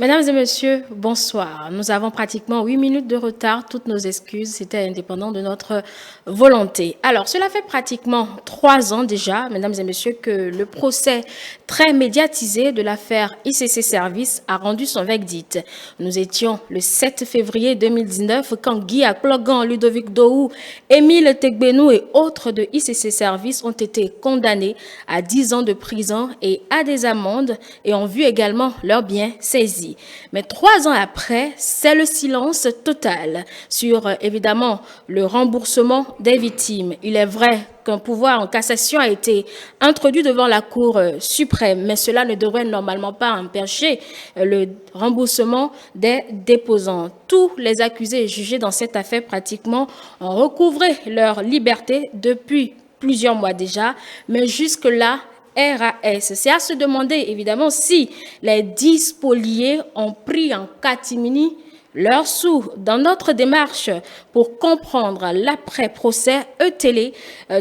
Mesdames et messieurs, bonsoir. Nous avons pratiquement 8 minutes de retard. Toutes nos excuses, c'était indépendant de notre volonté. Alors, cela fait pratiquement 3 ans déjà, mesdames et messieurs, que le procès très médiatisé de l'affaire ICC Service a rendu son verdict. Nous étions le 7 février 2019 quand Guy Akplogan, Ludovic Dohou, Émile Tegbenou et autres de ICC Service ont été condamnés à 10 ans de prison et à des amendes et ont vu également leurs biens saisis. Mais 3 ans après, c'est le silence total sur, évidemment, le remboursement des victimes. Il est vrai qu'un pouvoir en cassation a été introduit devant la Cour suprême, mais cela ne devrait normalement pas empêcher le remboursement des déposants. Tous les accusés et jugés dans cette affaire pratiquement ont recouvré leur liberté depuis plusieurs mois déjà, mais jusque-là, RAS. C'est à se demander, évidemment, si les 10 spoliés ont pris en catimini leurs sous. Dans notre démarche pour comprendre l'après-procès, E-Télé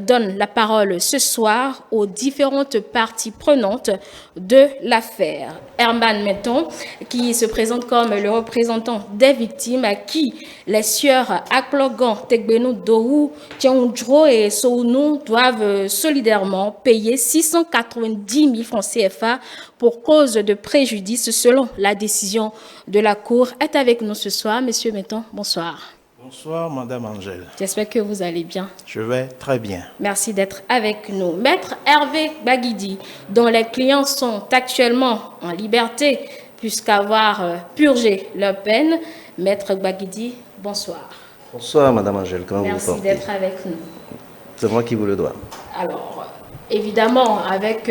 donne la parole ce soir aux différentes parties prenantes de l'affaire. Herman Metton, qui se présente comme le représentant des victimes, à qui les sieurs Akplogan, Tegbenou, Dohou, Tianjro et Sounou doivent solidairement payer 690 000 francs CFA pour cause de préjudice selon la décision de la Cour, est avec nous ce soir. Monsieur Metton, bonsoir. Bonsoir, Madame Angèle. J'espère que vous allez bien. Je vais très bien. Merci d'être avec nous. Maître Hervé Baguidi, dont les clients sont actuellement en liberté puisqu'avoir purgé leur peine. Maître Baguidi, bonsoir. Bonsoir, Madame Angèle. Comment vous vous portez? Merci d'être avec nous. C'est moi qui vous le dois. Alors, évidemment, avec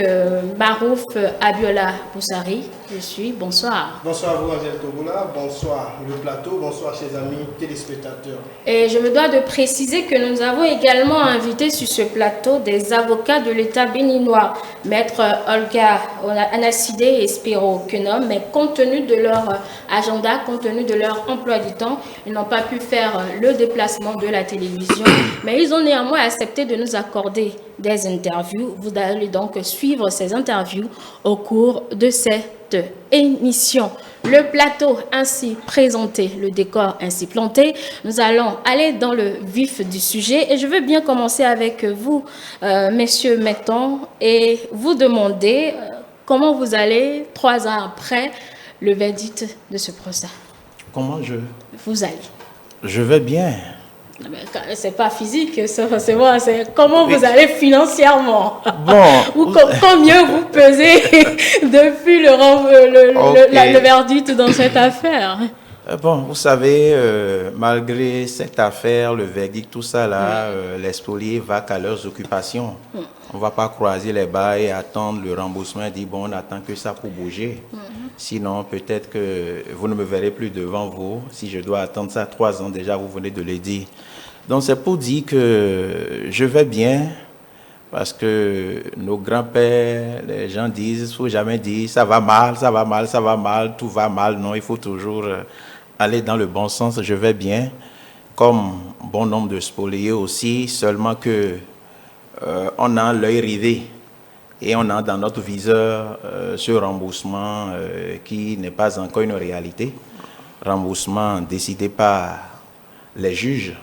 Marouf Abiola Boussari, je suis. Bonsoir. Bonsoir à vous, Angèle Togoula. Bonsoir le plateau. Bonsoir, chers amis téléspectateurs. Et je me dois de préciser que nous avons également invité sur ce plateau des avocats de l'État béninois, Maître Olga Anasidé et Spiro Kenom, mais compte tenu de leur agenda, compte tenu de leur emploi du temps, ils n'ont pas pu faire le déplacement de la télévision, mais ils ont néanmoins accepté de nous accorder des interviews. Vous allez donc suivre ces interviews au cours de cette émission. Le plateau ainsi présenté, le décor ainsi planté, nous allons aller dans le vif du sujet et je veux bien commencer avec vous, messieurs Metton, et vous demander comment vous allez 3 ans après le verdict de ce procès. Comment vous allez? Je vais bien. C'est pas physique, c'est moi, c'est comment vous allez financièrement. Bon. Ou combien vous pesez depuis le verdict dans cette affaire. Bon, vous savez, malgré cette affaire, le verdict, tout ça là, les spoliés vaquent à leurs occupations. On ne va pas croiser les bas et attendre le remboursement et dire bon, on attend que ça pour bouger. Sinon, peut-être que vous ne me verrez plus devant vous. Si je dois attendre ça 3 ans déjà, vous venez de le dire. Donc, c'est pour dire que je vais bien parce que nos grands-pères, les gens disent, il ne faut jamais dire ça va mal, ça va mal, ça va mal, tout va mal. Non, il faut toujours aller dans le bon sens. Je vais bien, comme bon nombre de spoliés aussi, seulement que on a l'œil rivé. Et on a dans notre viseur ce remboursement qui n'est pas encore une réalité. Remboursement décidé par les juges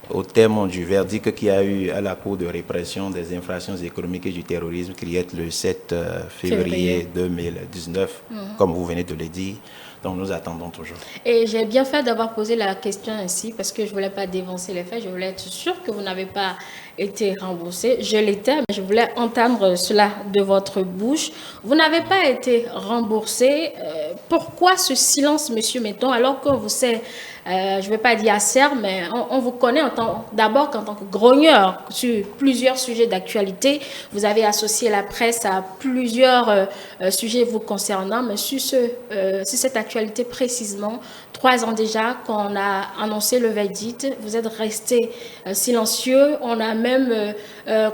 au terme du verdict qu'il y a eu à la Cour de répression des infractions économiques et du terrorisme qui est le 7 février 2019, comme vous venez de le dire. Donc nous attendons toujours. Et j'ai bien fait d'avoir posé la question ainsi parce que je ne voulais pas dévancer les faits. Je voulais être sûre que vous n'avez pas été remboursé. Je l'étais, mais je voulais entendre cela de votre bouche. Vous n'avez pas été remboursé. Pourquoi ce silence, monsieur Metton, alors qu'on vous sait, je ne vais pas dire acerbe, mais on vous connaît d'abord en tant que grogneur sur plusieurs sujets d'actualité. Vous avez associé la presse à plusieurs sujets vous concernant, mais sur cette actualité précisément, 3 ans déjà qu'on a annoncé le verdict, vous êtes resté silencieux. On a même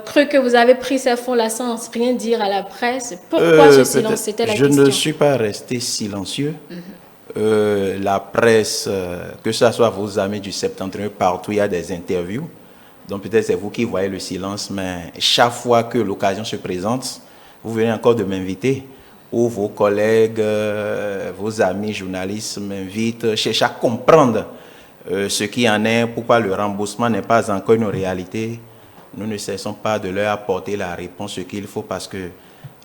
cru que vous avez pris ces fonds-là sans rien dire à la presse. Pourquoi ce silence? C'était la question. Je ne suis pas resté silencieux. La presse, que ce soit vos amis du Septentrion, partout il y a des interviews. Donc peut-être c'est vous qui voyez le silence, mais chaque fois que l'occasion se présente, vous venez encore de m'inviter où vos collègues, vos amis journalistes m'invitent, cherchent à comprendre ce qui en est, pourquoi le remboursement n'est pas encore une réalité, nous ne cessons pas de leur apporter la réponse, ce qu'il faut, parce que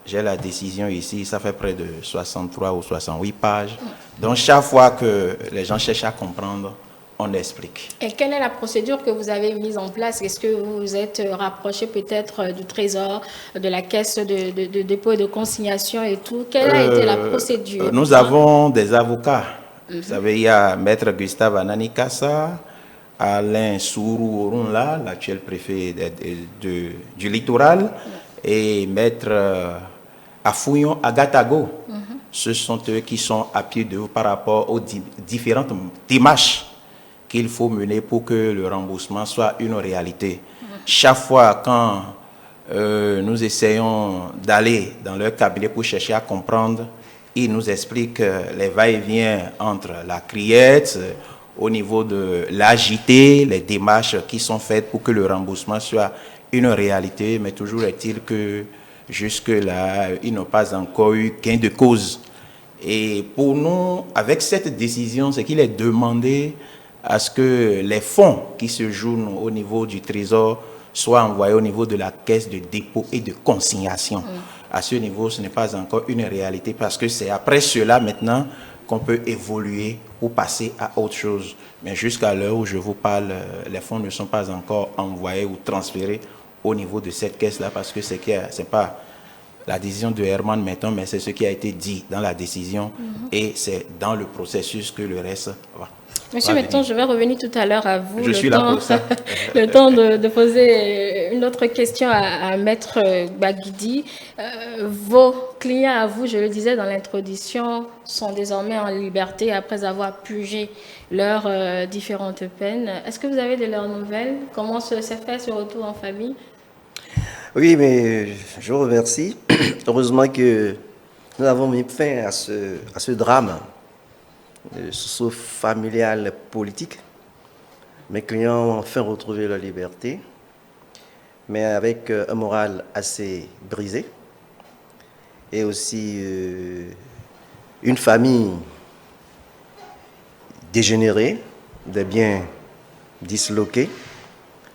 j'ai la décision ici, ça fait près de 63 ou 68 pages. Donc chaque fois que les gens cherchent à comprendre, on explique. Et quelle est la procédure que vous avez mise en place? Est-ce que vous vous êtes rapproché peut-être du Trésor, de la caisse de dépôt et de consignation et tout? Quelle a été la procédure? Nous avons des avocats. Vous savez, il y a Maître Gustave Ananikasa, Alain Sourou Orunla, l'actuel préfet du littoral, et Maître Afouillon Agatago. Ce sont eux qui sont à pied d'œuvre par rapport aux différentes démarches qu'il faut mener pour que le remboursement soit une réalité. Chaque fois quand nous essayons d'aller dans leur cabinet pour chercher à comprendre, ils nous expliquent les va-et-vient entre la criette, au niveau de l'AJT, les démarches qui sont faites pour que le remboursement soit une réalité, mais toujours est-il que jusque-là, ils n'ont pas encore eu gain de cause. Et pour nous, avec cette décision, c'est qu'il est demandé à ce que les fonds qui se jouent au niveau du Trésor soient envoyés au niveau de la caisse de dépôt et de consignation. À ce niveau, ce n'est pas encore une réalité parce que c'est après cela maintenant qu'on peut évoluer ou passer à autre chose. Mais jusqu'à l'heure où je vous parle, les fonds ne sont pas encore envoyés ou transférés au niveau de cette caisse-là parce que c'est pas la décision de Herman maintenant, mais c'est ce qui a été dit dans la décision et c'est dans le processus que le reste va. Monsieur Metton, je vais revenir tout à l'heure à vous. Je suis là pour ça. Le temps de poser une autre question à Maître Baguidi. Vos clients à vous, je le disais dans l'introduction, sont désormais en liberté après avoir purgé leurs différentes peines. Est-ce que vous avez de leurs nouvelles? Comment s'est fait ce retour en famille? Oui, mais je vous remercie. Heureusement que nous avons mis fin à ce drame socio-familial politique. Mes clients ont enfin retrouvé leur liberté, mais avec un moral assez brisé et aussi une famille dégénérée, des biens disloqués,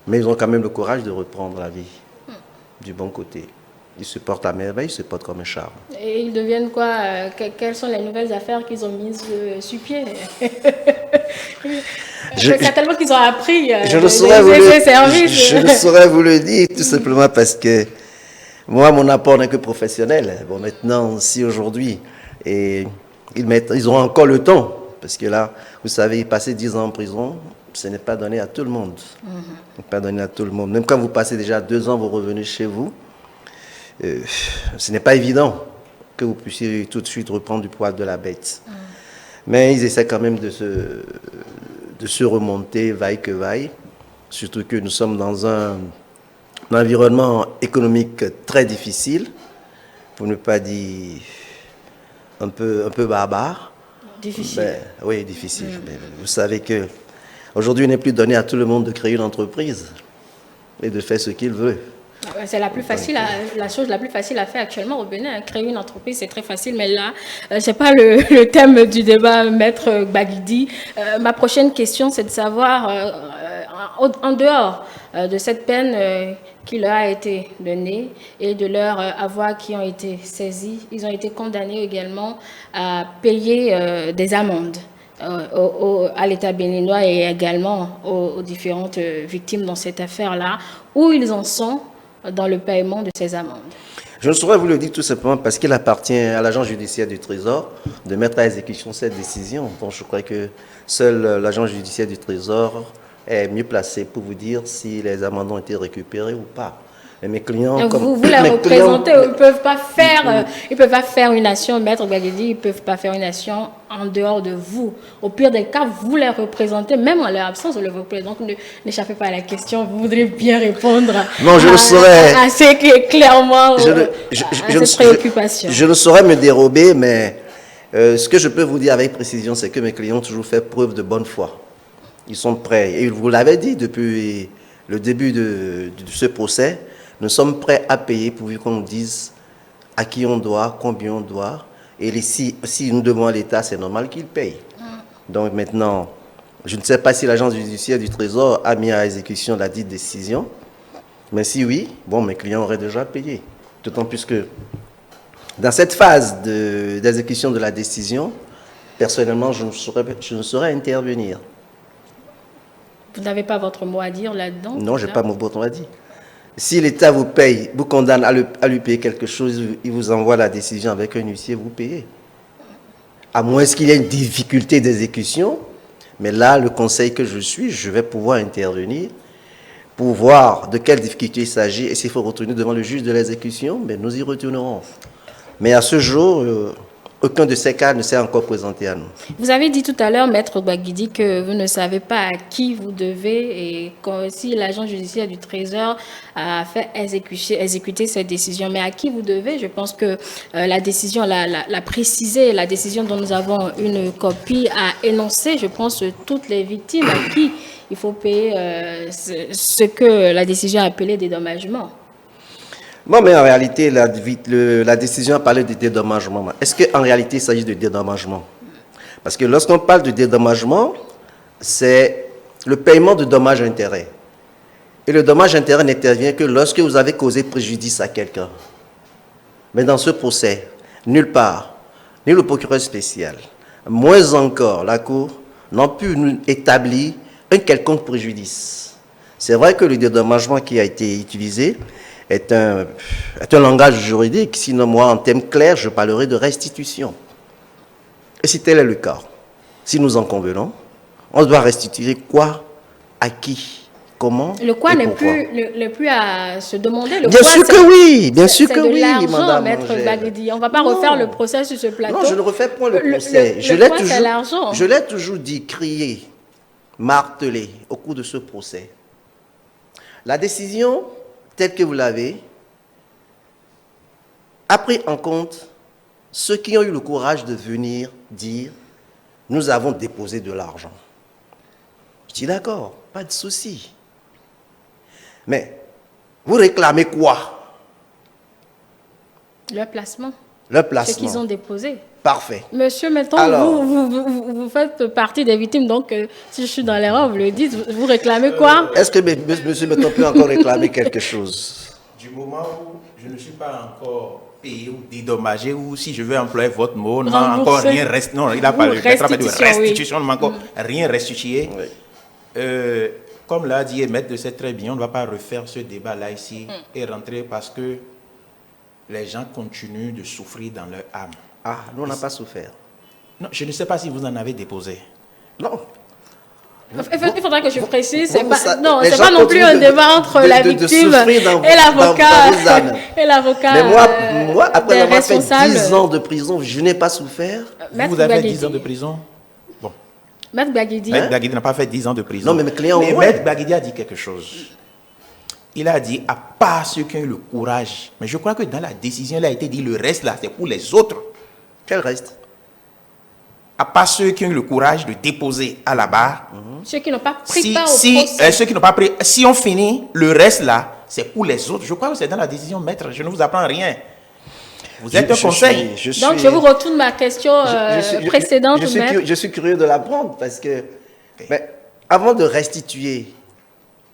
mais ils ont quand même le courage de reprendre la vie du bon côté. Ils se portent à merveille, ils se portent comme un charme. Et ils deviennent quoi? Quelles sont les nouvelles affaires qu'ils ont mises sur pied? C'est tellement qu'ils ont appris je ne saurais vous le dire, tout simplement parce que moi, mon apport n'est que professionnel. Bon, maintenant, si aujourd'hui, ils auront encore le temps, parce que là, vous savez, passer 10 ans en prison, ce n'est pas donné à tout le monde. Ce n'est pas donné à tout le monde. Même quand vous passez déjà 2 ans, vous revenez chez vous, ce n'est pas évident que vous puissiez tout de suite reprendre du poil de la bête. Mais ils essaient quand même de se remonter, vaille que vaille. Surtout que nous sommes dans un environnement économique très difficile, pour ne pas dire un peu barbare. Difficile. Oui, difficile. Mais vous savez que aujourd'hui, il n'est plus donné à tout le monde de créer une entreprise et de faire ce qu'il veut. C'est la plus facile, la chose la plus facile à faire actuellement au Bénin. Créer une entreprise, c'est très facile, mais là, c'est pas le thème du débat, Maître Baguidi. Ma prochaine question, c'est de savoir, en dehors de cette peine qui leur a été donnée et de leurs avoirs qui ont été saisis, ils ont été condamnés également à payer des amendes à l'État béninois et également aux différentes victimes dans cette affaire-là, où ils en sont dans le paiement de ces amendes. Je ne saurais vous le dire tout simplement parce qu'il appartient à l'agent judiciaire du Trésor de mettre à exécution cette décision. Donc je crois que seul l'agent judiciaire du Trésor est mieux placé pour vous dire si les amendes ont été récupérées ou pas. Et mes clients, vous les représentez, ils ne peuvent pas faire une action, Maître Baguidi, ils ne peuvent pas faire une action en dehors de vous. Au pire des cas, vous les représentez, même en leur absence, vous les représentez. Donc n'échappez pas à la question, vous voudrez bien répondre à ce qui est clairement cette préoccupation. Je ne saurais me dérober, mais ce que je peux vous dire avec précision, c'est que mes clients ont toujours fait preuve de bonne foi. Ils sont prêts. Et vous l'avez dit depuis le début de ce procès, nous sommes prêts à payer pourvu qu'on nous dise à qui on doit, combien on doit. Et si nous devons à l'État, c'est normal qu'il paye. Donc maintenant, je ne sais pas si l'agence judiciaire du Trésor a mis à exécution la dite décision. Mais si oui, bon, mes clients auraient déjà payé. D'autant plus que dans cette phase d'exécution de la décision, personnellement, je ne saurais intervenir. Vous n'avez pas votre mot à dire là-dedans? Non, je n'ai pas mon mot à dire. Si l'État vous paye, vous condamne à lui payer quelque chose, il vous envoie la décision avec un huissier, vous payez. À moins qu'il y ait une difficulté d'exécution, mais là, le conseil que je suis, je vais pouvoir intervenir pour voir de quelle difficulté il s'agit et s'il faut retourner devant le juge de l'exécution, mais nous y retournerons. Mais à ce jour, aucun de ces cas ne s'est encore présenté à nous. Vous avez dit tout à l'heure, Maître Baguidi, que vous ne savez pas à qui vous devez et si l'agent judiciaire du Trésor a fait exécuter cette décision. Mais à qui vous devez? Je pense que la décision l'a précisé, la décision dont nous avons une copie a énoncé, je pense, toutes les victimes à qui il faut payer ce que la décision a appelé dédommagement. Bon, mais en réalité, la décision a parlé de dédommagement. Est-ce qu'en réalité, il s'agit de dédommagement? Parce que lorsqu'on parle de dédommagement, c'est le paiement de dommages-intérêts. Et le dommage-intérêt n'intervient que lorsque vous avez causé préjudice à quelqu'un. Mais dans ce procès, nulle part, ni le procureur spécial, moins encore la Cour, n'ont pu nous établir un quelconque préjudice. C'est vrai que le dédommagement qui a été utilisé est un langage juridique, sinon moi, en termes clairs, je parlerai de restitution. Et si tel est le cas, si nous en convenons, on doit restituer quoi, à qui, comment. Le quoi n'est plus à se demander. Bien sûr que oui, bien sûr que oui, madame. Maître Baguidi. On ne va pas refaire le procès sur ce plateau. Non, je ne refais pas le procès. Je l'ai toujours dit, crié, martelé au cours de ce procès. La décision, telle que vous l'avez, a pris en compte ceux qui ont eu le courage de venir dire « nous avons déposé de l'argent ». Je dis d'accord, pas de souci. Mais vous réclamez quoi? Le placement. Le placement. Ce qu'ils ont déposé. Parfait. Monsieur, maintenant, vous faites partie des victimes, donc si je suis dans l'erreur, vous le dites, vous réclamez quoi? Est-ce que monsieur Meton peut encore réclamer quelque chose? Du moment où je ne suis pas encore payé ou dédommagé, ou si je veux employer votre mot, ne m'a encore rien restitué. Non, il a parlé de restitution, ne m'a encore rien restitué. Oui. Comme l'a dit Maître de c'est très bien, on ne va pas refaire ce débat-là ici et rentrer parce que les gens continuent de souffrir dans leur âme. Ah, nous, on n'a pas souffert. Non, je ne sais pas si vous en avez déposé. Non. Il faudra que je précise, c'est pas non plus un débat entre la victime et l'avocat. Mais moi, après avoir fait 10 ans de prison, je n'ai pas souffert. Vous avez fait 10 ans de prison? Bon. Maître Baguidi. Maître Baguidi n'a pas fait 10 ans de prison. Non, mais mes clients ont... Maître Baguidi a dit quelque chose. Il a dit, à part ceux qui ont eu le courage, mais je crois que dans la décision, il a été dit, le reste là, c'est pour les autres. Quel reste? À part ceux qui ont eu le courage de déposer à la barre. Ceux qui n'ont pas pris part au procès. Ceux qui n'ont pas pris, si on finit, le reste là, c'est pour les autres. Je crois que c'est dans la décision, maître. Je ne vous apprends rien. Vous êtes un conseil. Donc, je vous retourne ma question précédente. Je suis curieux de l'apprendre parce que, mais, avant de restituer,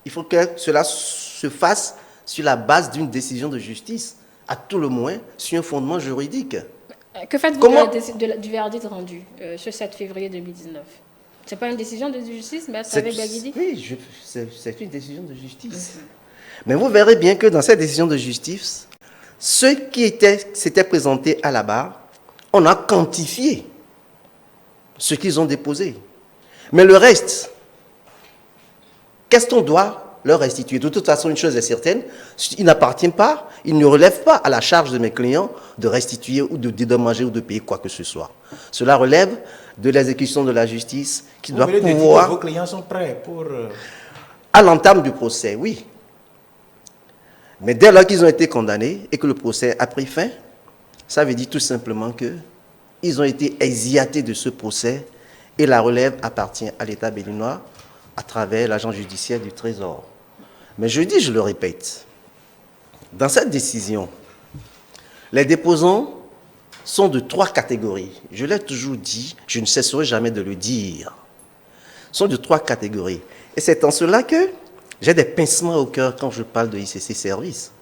il faut que cela se fasse sur la base d'une décision de justice, à tout le moins sur un fondement juridique. Que faites-vous du verdict rendu ce 7 février 2019? Ce n'est pas une décision de justice, mais avec Baguidi? Oui, c'est une décision de justice. Mais vous verrez bien que dans cette décision de justice, ceux qui s'étaient présentés à la barre, on a quantifié ce qu'ils ont déposé. Mais le reste, qu'est-ce qu'on doit leur restituer? De toute façon, une chose est certaine, il n'appartient pas, il ne relève pas à la charge de mes clients de restituer ou de dédommager ou de payer quoi que ce soit. Cela relève de l'exécution de la justice qui doit pouvoir... Vos clients sont prêts pour... À l'entame du procès, oui. Mais dès lors qu'ils ont été condamnés et que le procès a pris fin, ça veut dire tout simplement qu'ils ont été exilés de ce procès et la relève appartient à l'État béninois à travers l'agent judiciaire du Trésor. Mais je le répète, dans cette décision, Les déposants sont de 3 catégories. Je l'ai toujours dit, je ne cesserai jamais de le dire. Sont de 3 catégories. Et c'est en cela que j'ai des pincements au cœur quand je parle de ICC Service.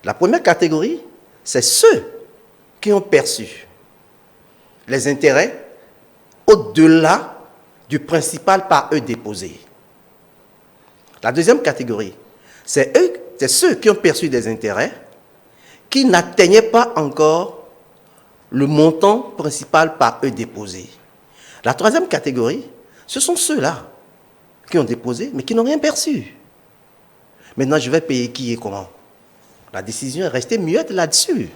La première catégorie, c'est ceux qui ont perçu les intérêts au-delà du principal par eux déposé. La deuxième catégorie, c'est ceux qui ont perçu des intérêts qui n'atteignaient pas encore le montant principal par eux déposé. La troisième catégorie, ce sont ceux-là qui ont déposé, mais qui n'ont rien perçu. Maintenant, je vais payer qui et comment? La décision est restée muette là-dessus.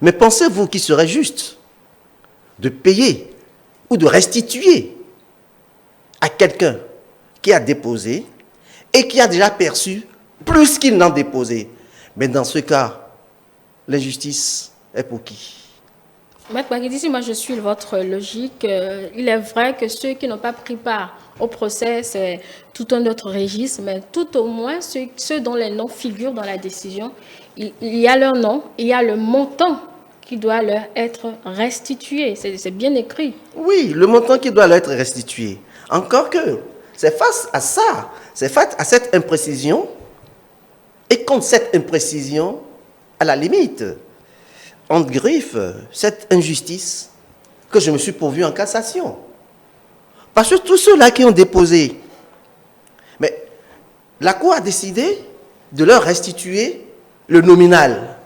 Mais pensez-vous qu'il serait juste de payer ou de restituer à quelqu'un qui a déposé et qui a déjà perçu plus qu'il n'en déposé? Mais dans ce cas, l'injustice est pour qui? Maître Bagidi, si moi je suis votre logique, il est vrai que ceux qui n'ont pas pris part au procès, c'est tout un autre registre, mais tout au moins ceux dont les noms figurent dans la décision, il y a leur nom, il y a le montant qui doit leur être restitué. C'est bien écrit. Oui, le montant qui doit leur être restitué. Encore que, c'est face à ça, c'est face à cette imprécision, et contre cette imprécision, à la limite, on griffe cette injustice que je me suis pourvu en cassation. Parce que tous ceux-là qui ont déposé, mais la Cour a décidé de leur restituer le nominal.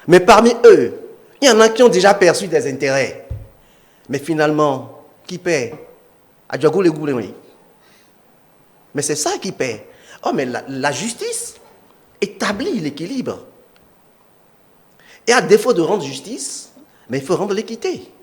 Mais parmi eux, il y en a qui ont déjà perçu des intérêts. Mais finalement, qui paie? Mais c'est ça qui paie. Oh, mais la justice établit l'équilibre. Et à défaut de rendre justice, mais il faut rendre l'équité.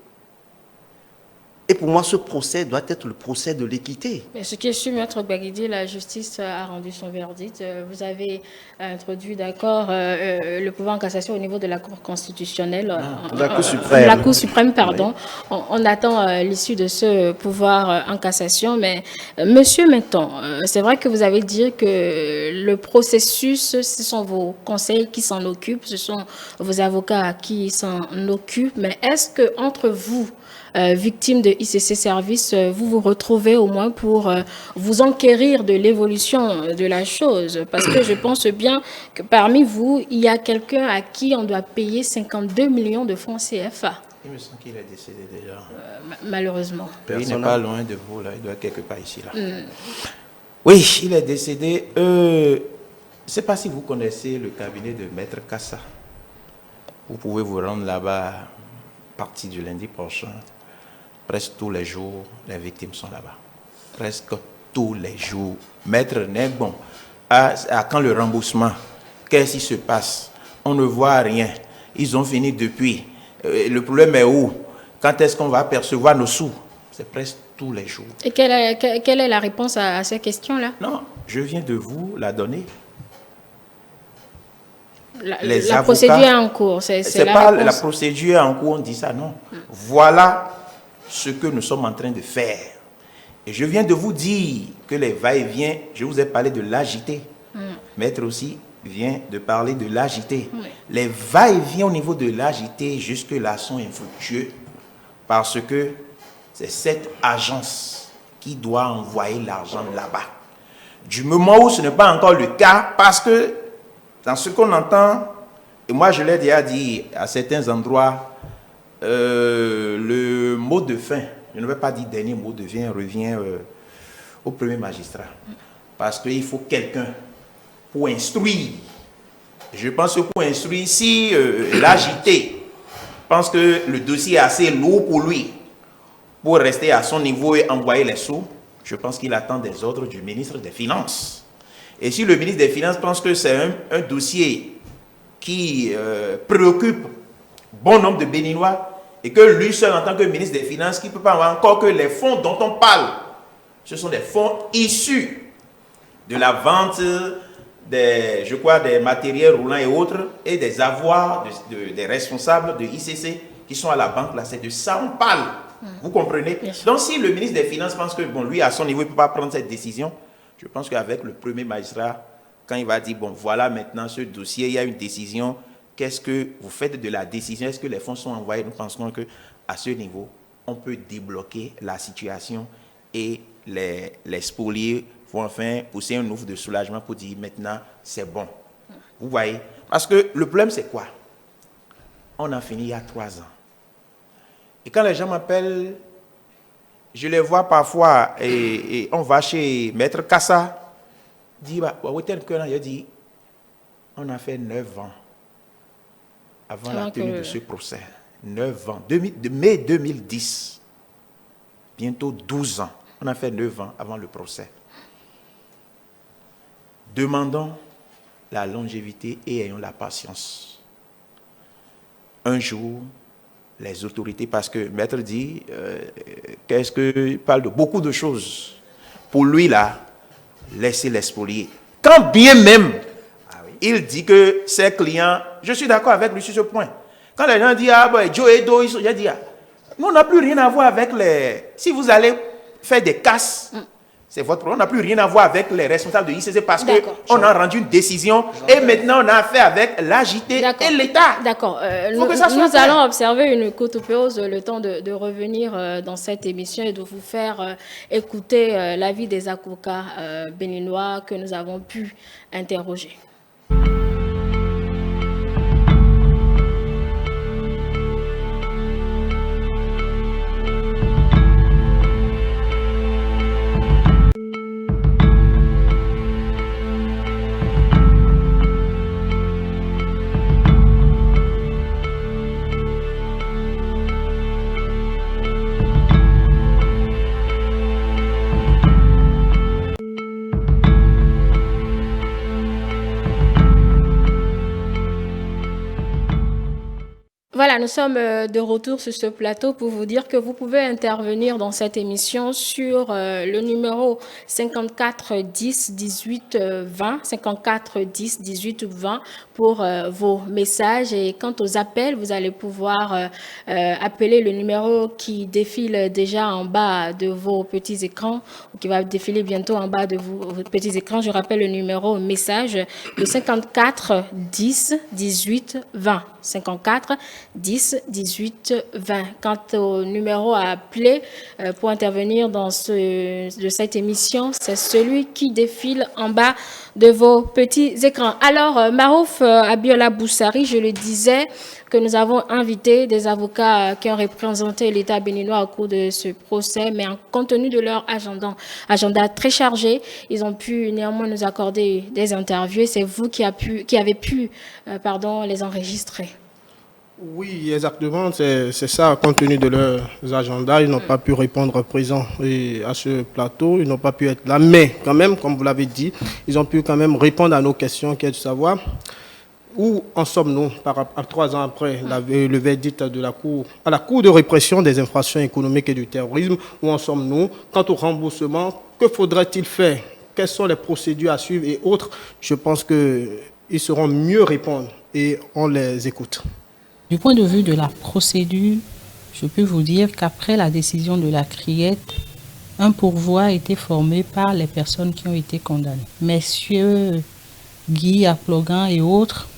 Et pour moi, ce procès doit être le procès de l'équité. Mais ce qui est sûr, Maître Bagidi, la justice a rendu son verdict. Vous avez introduit, d'accord, le pouvoir en cassation au niveau de la Cour constitutionnelle. La Cour suprême. La Cour suprême, pardon. Oui. On attend l'issue de ce pouvoir en cassation. Mais, Monsieur Menton, c'est vrai que vous avez dit que le processus, ce sont vos conseils qui s'en occupent, ce sont vos avocats qui s'en occupent. Mais est-ce qu'entre vous, victime de ICC Service, vous vous retrouvez au moins pour vous enquérir de l'évolution de la chose? Parce que je pense bien que parmi vous, il y a quelqu'un à qui on doit payer 52 millions de francs CFA. Il me semble qu'il est décédé déjà. Malheureusement. Il n'est pas loin de vous, là. Il doit être quelque part ici. Là. Oui, il est décédé. Je ne sais pas si vous connaissez le cabinet de Maître Kassa. Vous pouvez vous rendre là-bas à partir du lundi prochain. Presque tous les jours, les victimes sont là-bas. Presque tous les jours. Maître Negbon, à quand le remboursement? Qu'est-ce qui se passe? On ne voit rien. Ils ont fini depuis. Le problème est où? Quand est-ce qu'on va percevoir nos sous? C'est presque tous les jours. Et quelle est la réponse à ces questions-là? Non, je viens de vous la donner. La procédure est en cours. C'est pas la procédure en cours, on dit ça, non. Voilà ce que nous sommes en train de faire. Et je viens de vous dire que les va-et-vient, je vous ai parlé de l'agité. Maître aussi vient de parler de l'agité. Les va-et-vient au niveau de l'agité jusque-là sont infructueux parce que c'est cette agence qui doit envoyer l'argent là-bas. Du moment où ce n'est pas encore le cas, parce que dans ce qu'on entend, et moi je l'ai déjà dit à certains endroits, le mot de fin, je ne vais pas dire dernier mot de fin, revient au premier magistrat. Parce qu'il faut quelqu'un pour instruire. Je pense que pour instruire, si l'agité pense que le dossier est assez lourd pour lui, pour rester à son niveau et envoyer les sous, je pense qu'il attend des ordres du ministre des Finances. Et si le ministre des Finances pense que c'est un dossier qui préoccupe bon nombre de Béninois, et que lui seul en tant que ministre des Finances, qui ne peut pas avoir encore que les fonds dont on parle, ce sont des fonds issus de la vente des matériels roulants et autres, et des avoirs des responsables de ICC qui sont à la banque, là, c'est de ça on parle. Vous comprenez? Donc si le ministre des Finances pense que, bon, lui à son niveau, il ne peut pas prendre cette décision, je pense qu'avec le premier magistrat, quand il va dire, bon, voilà maintenant ce dossier, il y a une décision qu'est-ce que vous faites de la décision? Est-ce que les fonds sont envoyés? Nous pensons qu'à ce niveau, on peut débloquer la situation et les spoliés vont enfin pousser un ouf de soulagement pour dire maintenant c'est bon. Vous voyez? Parce que le problème c'est quoi? On a fini il y a 3 ans. Et quand les gens m'appellent, je les vois parfois et on va chez Maître Kassa, dit il dit on a fait 9 ans avant la tenue de ce procès. 9 ans, de mai 2010, bientôt 12 ans. On a fait 9 ans avant le procès. Demandons la longévité et ayons la patience. Un jour, les autorités, parce que Maître dit, il parle de beaucoup de choses. Pour lui, là, laissez les spolier. Quand bien même, il dit que ses clients, je suis d'accord avec lui sur ce point. Quand les gens disent, Joe et Do, il dit, nous, on n'a plus rien à voir avec les... Si vous allez faire des casses, c'est votre problème. On n'a plus rien à voir avec les responsables de l'ICC parce qu'on a rendu une décision et maintenant on a affaire avec l'AJT et l'État. D'accord. Nous allons observer une courte pause, le temps de revenir dans cette émission et de vous faire écouter l'avis des avocats béninois que nous avons pu interroger. Voilà, nous sommes de retour sur ce plateau pour vous dire que vous pouvez intervenir dans cette émission sur le numéro 54 10 18 20, 54 10 18 20 pour vos messages. Et quant aux appels, vous allez pouvoir appeler le numéro qui défile déjà en bas de vos petits écrans ou qui va défiler bientôt en bas de vos petits écrans. Je rappelle le numéro message, le 54 10 18 20. 54 10 18 20. Quant au numéro à appeler pour intervenir dans cette émission, c'est celui qui défile en bas de vos petits écrans. Alors, Marouf Abiola Boussari, je le disais, que nous avons invité des avocats qui ont représenté l'État béninois au cours de ce procès, mais en compte tenu de leur agenda très chargé, ils ont pu néanmoins nous accorder des interviews et c'est vous qui avez pu les enregistrer. Oui, exactement, c'est ça, compte tenu de leurs agendas, ils n'ont pas pu répondre présent à ce plateau, ils n'ont pas pu être là, mais quand même, comme vous l'avez dit, ils ont pu quand même répondre à nos questions, qui est de savoir où en sommes-nous 3 ans après le verdict de la Cour de répression des infractions économiques et du terrorisme, où en sommes-nous quant au remboursement, que faudrait-il faire, quelles sont les procédures à suivre et autres. Je pense qu'ils sauront mieux répondre et on les écoute. Du point de vue de la procédure, je peux vous dire qu'après la décision de la CRIET, un pourvoi a été formé par les personnes qui ont été condamnées. Messieurs Guy Aplogan et autres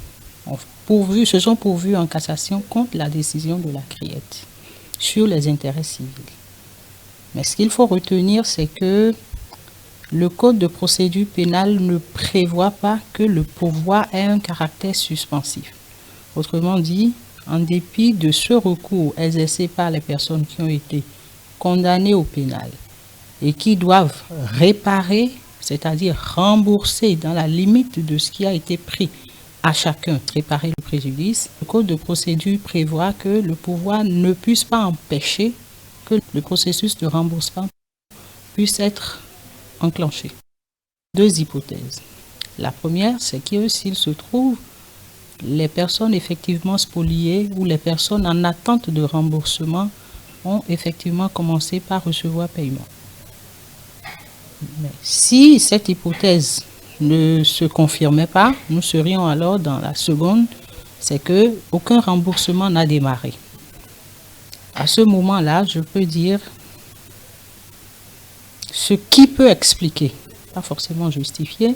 se sont pourvus en cassation contre la décision de la CRIET sur les intérêts civils. Mais ce qu'il faut retenir, c'est que le Code de procédure pénale ne prévoit pas que le pourvoi ait un caractère suspensif. Autrement dit, en dépit de ce recours exercé par les personnes qui ont été condamnées au pénal et qui doivent réparer, c'est-à-dire rembourser dans la limite de ce qui a été pris à chacun, réparer le préjudice, le Code de procédure prévoit que le pourvoi ne puisse pas empêcher que le processus de remboursement puisse être enclenché. 2 hypothèses. La première, c'est que s'il se trouve les personnes effectivement spoliées ou les personnes en attente de remboursement ont effectivement commencé par recevoir paiement. Mais si cette hypothèse ne se confirmait pas, nous serions alors dans la seconde, c'est que aucun remboursement n'a démarré. À ce moment-là, je peux dire ce qui peut expliquer, pas forcément justifier,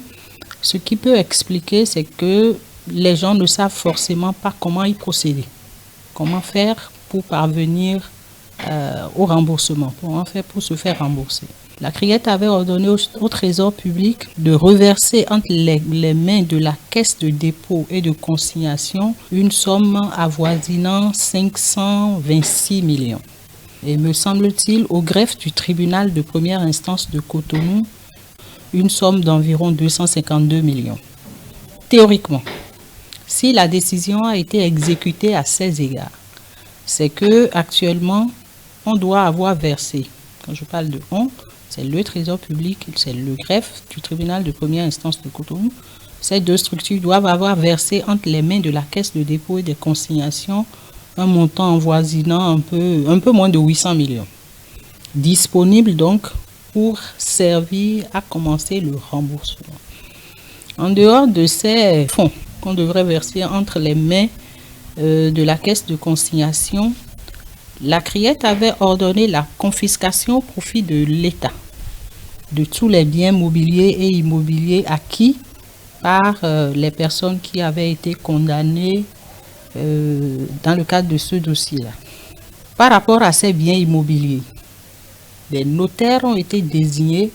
ce qui peut expliquer, c'est que les gens ne savent forcément pas comment y procéder. Comment faire pour parvenir au remboursement, comment faire pour se faire rembourser. La Criette avait ordonné au Trésor public de reverser entre les mains de la Caisse de dépôt et de consignation une somme avoisinant 526 millions. Et me semble-t-il, au greffe du tribunal de première instance de Cotonou, une somme d'environ 252 millions. Théoriquement, si la décision a été exécutée à ces égards, c'est que actuellement, on doit avoir versé, quand je parle de on, c'est le Trésor public, c'est le greffe du tribunal de première instance de Cotonou. Ces deux structures doivent avoir versé entre les mains de la Caisse de dépôt et de consignation un montant avoisinant un peu moins de 800 millions. Disponible donc pour servir à commencer le remboursement. En dehors de ces fonds qu'on devrait verser entre les mains de la Caisse de consignation, la Criette avait ordonné la confiscation au profit de l'État de tous les biens mobiliers et immobiliers acquis par les personnes qui avaient été condamnées dans le cadre de ce dossier-là. Par rapport à ces biens immobiliers, des notaires ont été désignés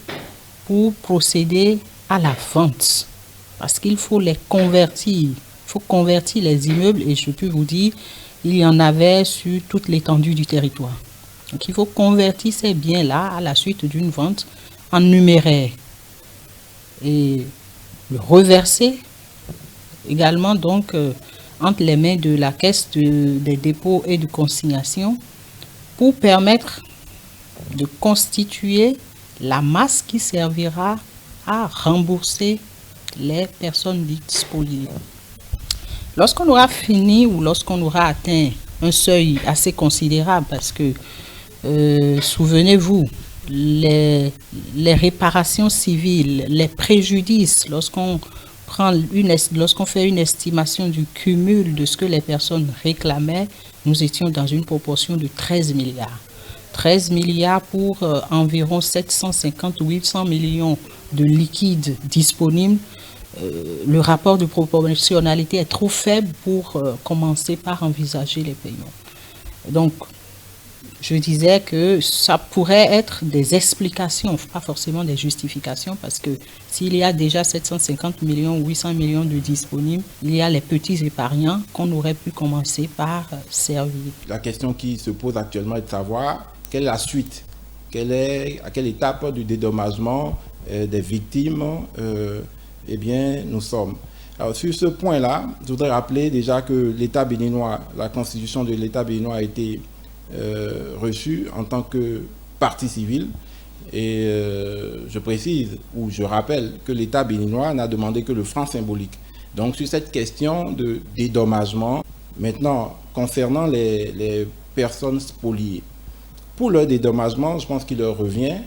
pour procéder à la vente parce qu'il faut les convertir. Il faut convertir les immeubles et je peux vous dire, il y en avait sur toute l'étendue du territoire. Donc il faut convertir ces biens-là à la suite d'une vente en numéraire et le reverser également donc entre les mains de la Caisse des dépôts et de consignation pour permettre de constituer la masse qui servira à rembourser les personnes dites spoliées. Lorsqu'on aura fini ou lorsqu'on aura atteint un seuil assez considérable, parce que souvenez-vous, les réparations civiles, les préjudices, lorsqu'on fait une estimation du cumul de ce que les personnes réclamaient, nous étions dans une proportion de 13 milliards. 13 milliards pour environ 750-800 millions de liquides disponibles. Le rapport de proportionnalité est trop faible pour commencer par envisager les paiements. Donc, je disais que ça pourrait être des explications, pas forcément des justifications, parce que s'il y a déjà 750 millions ou 800 millions de disponibles, il y a les petits épargnants qu'on aurait pu commencer par servir. La question qui se pose actuellement est de savoir quelle est la suite, à quelle étape du dédommagement des victimes nous sommes. Alors, sur ce point-là, je voudrais rappeler déjà que l'État béninois, la constitution de l'État béninois a été reçue en tant que partie civile. Et je précise, ou je rappelle, que l'État béninois n'a demandé que le franc symbolique. Donc, sur cette question de dédommagement, maintenant, concernant les personnes spoliées, pour leur dédommagement, je pense qu'il leur revient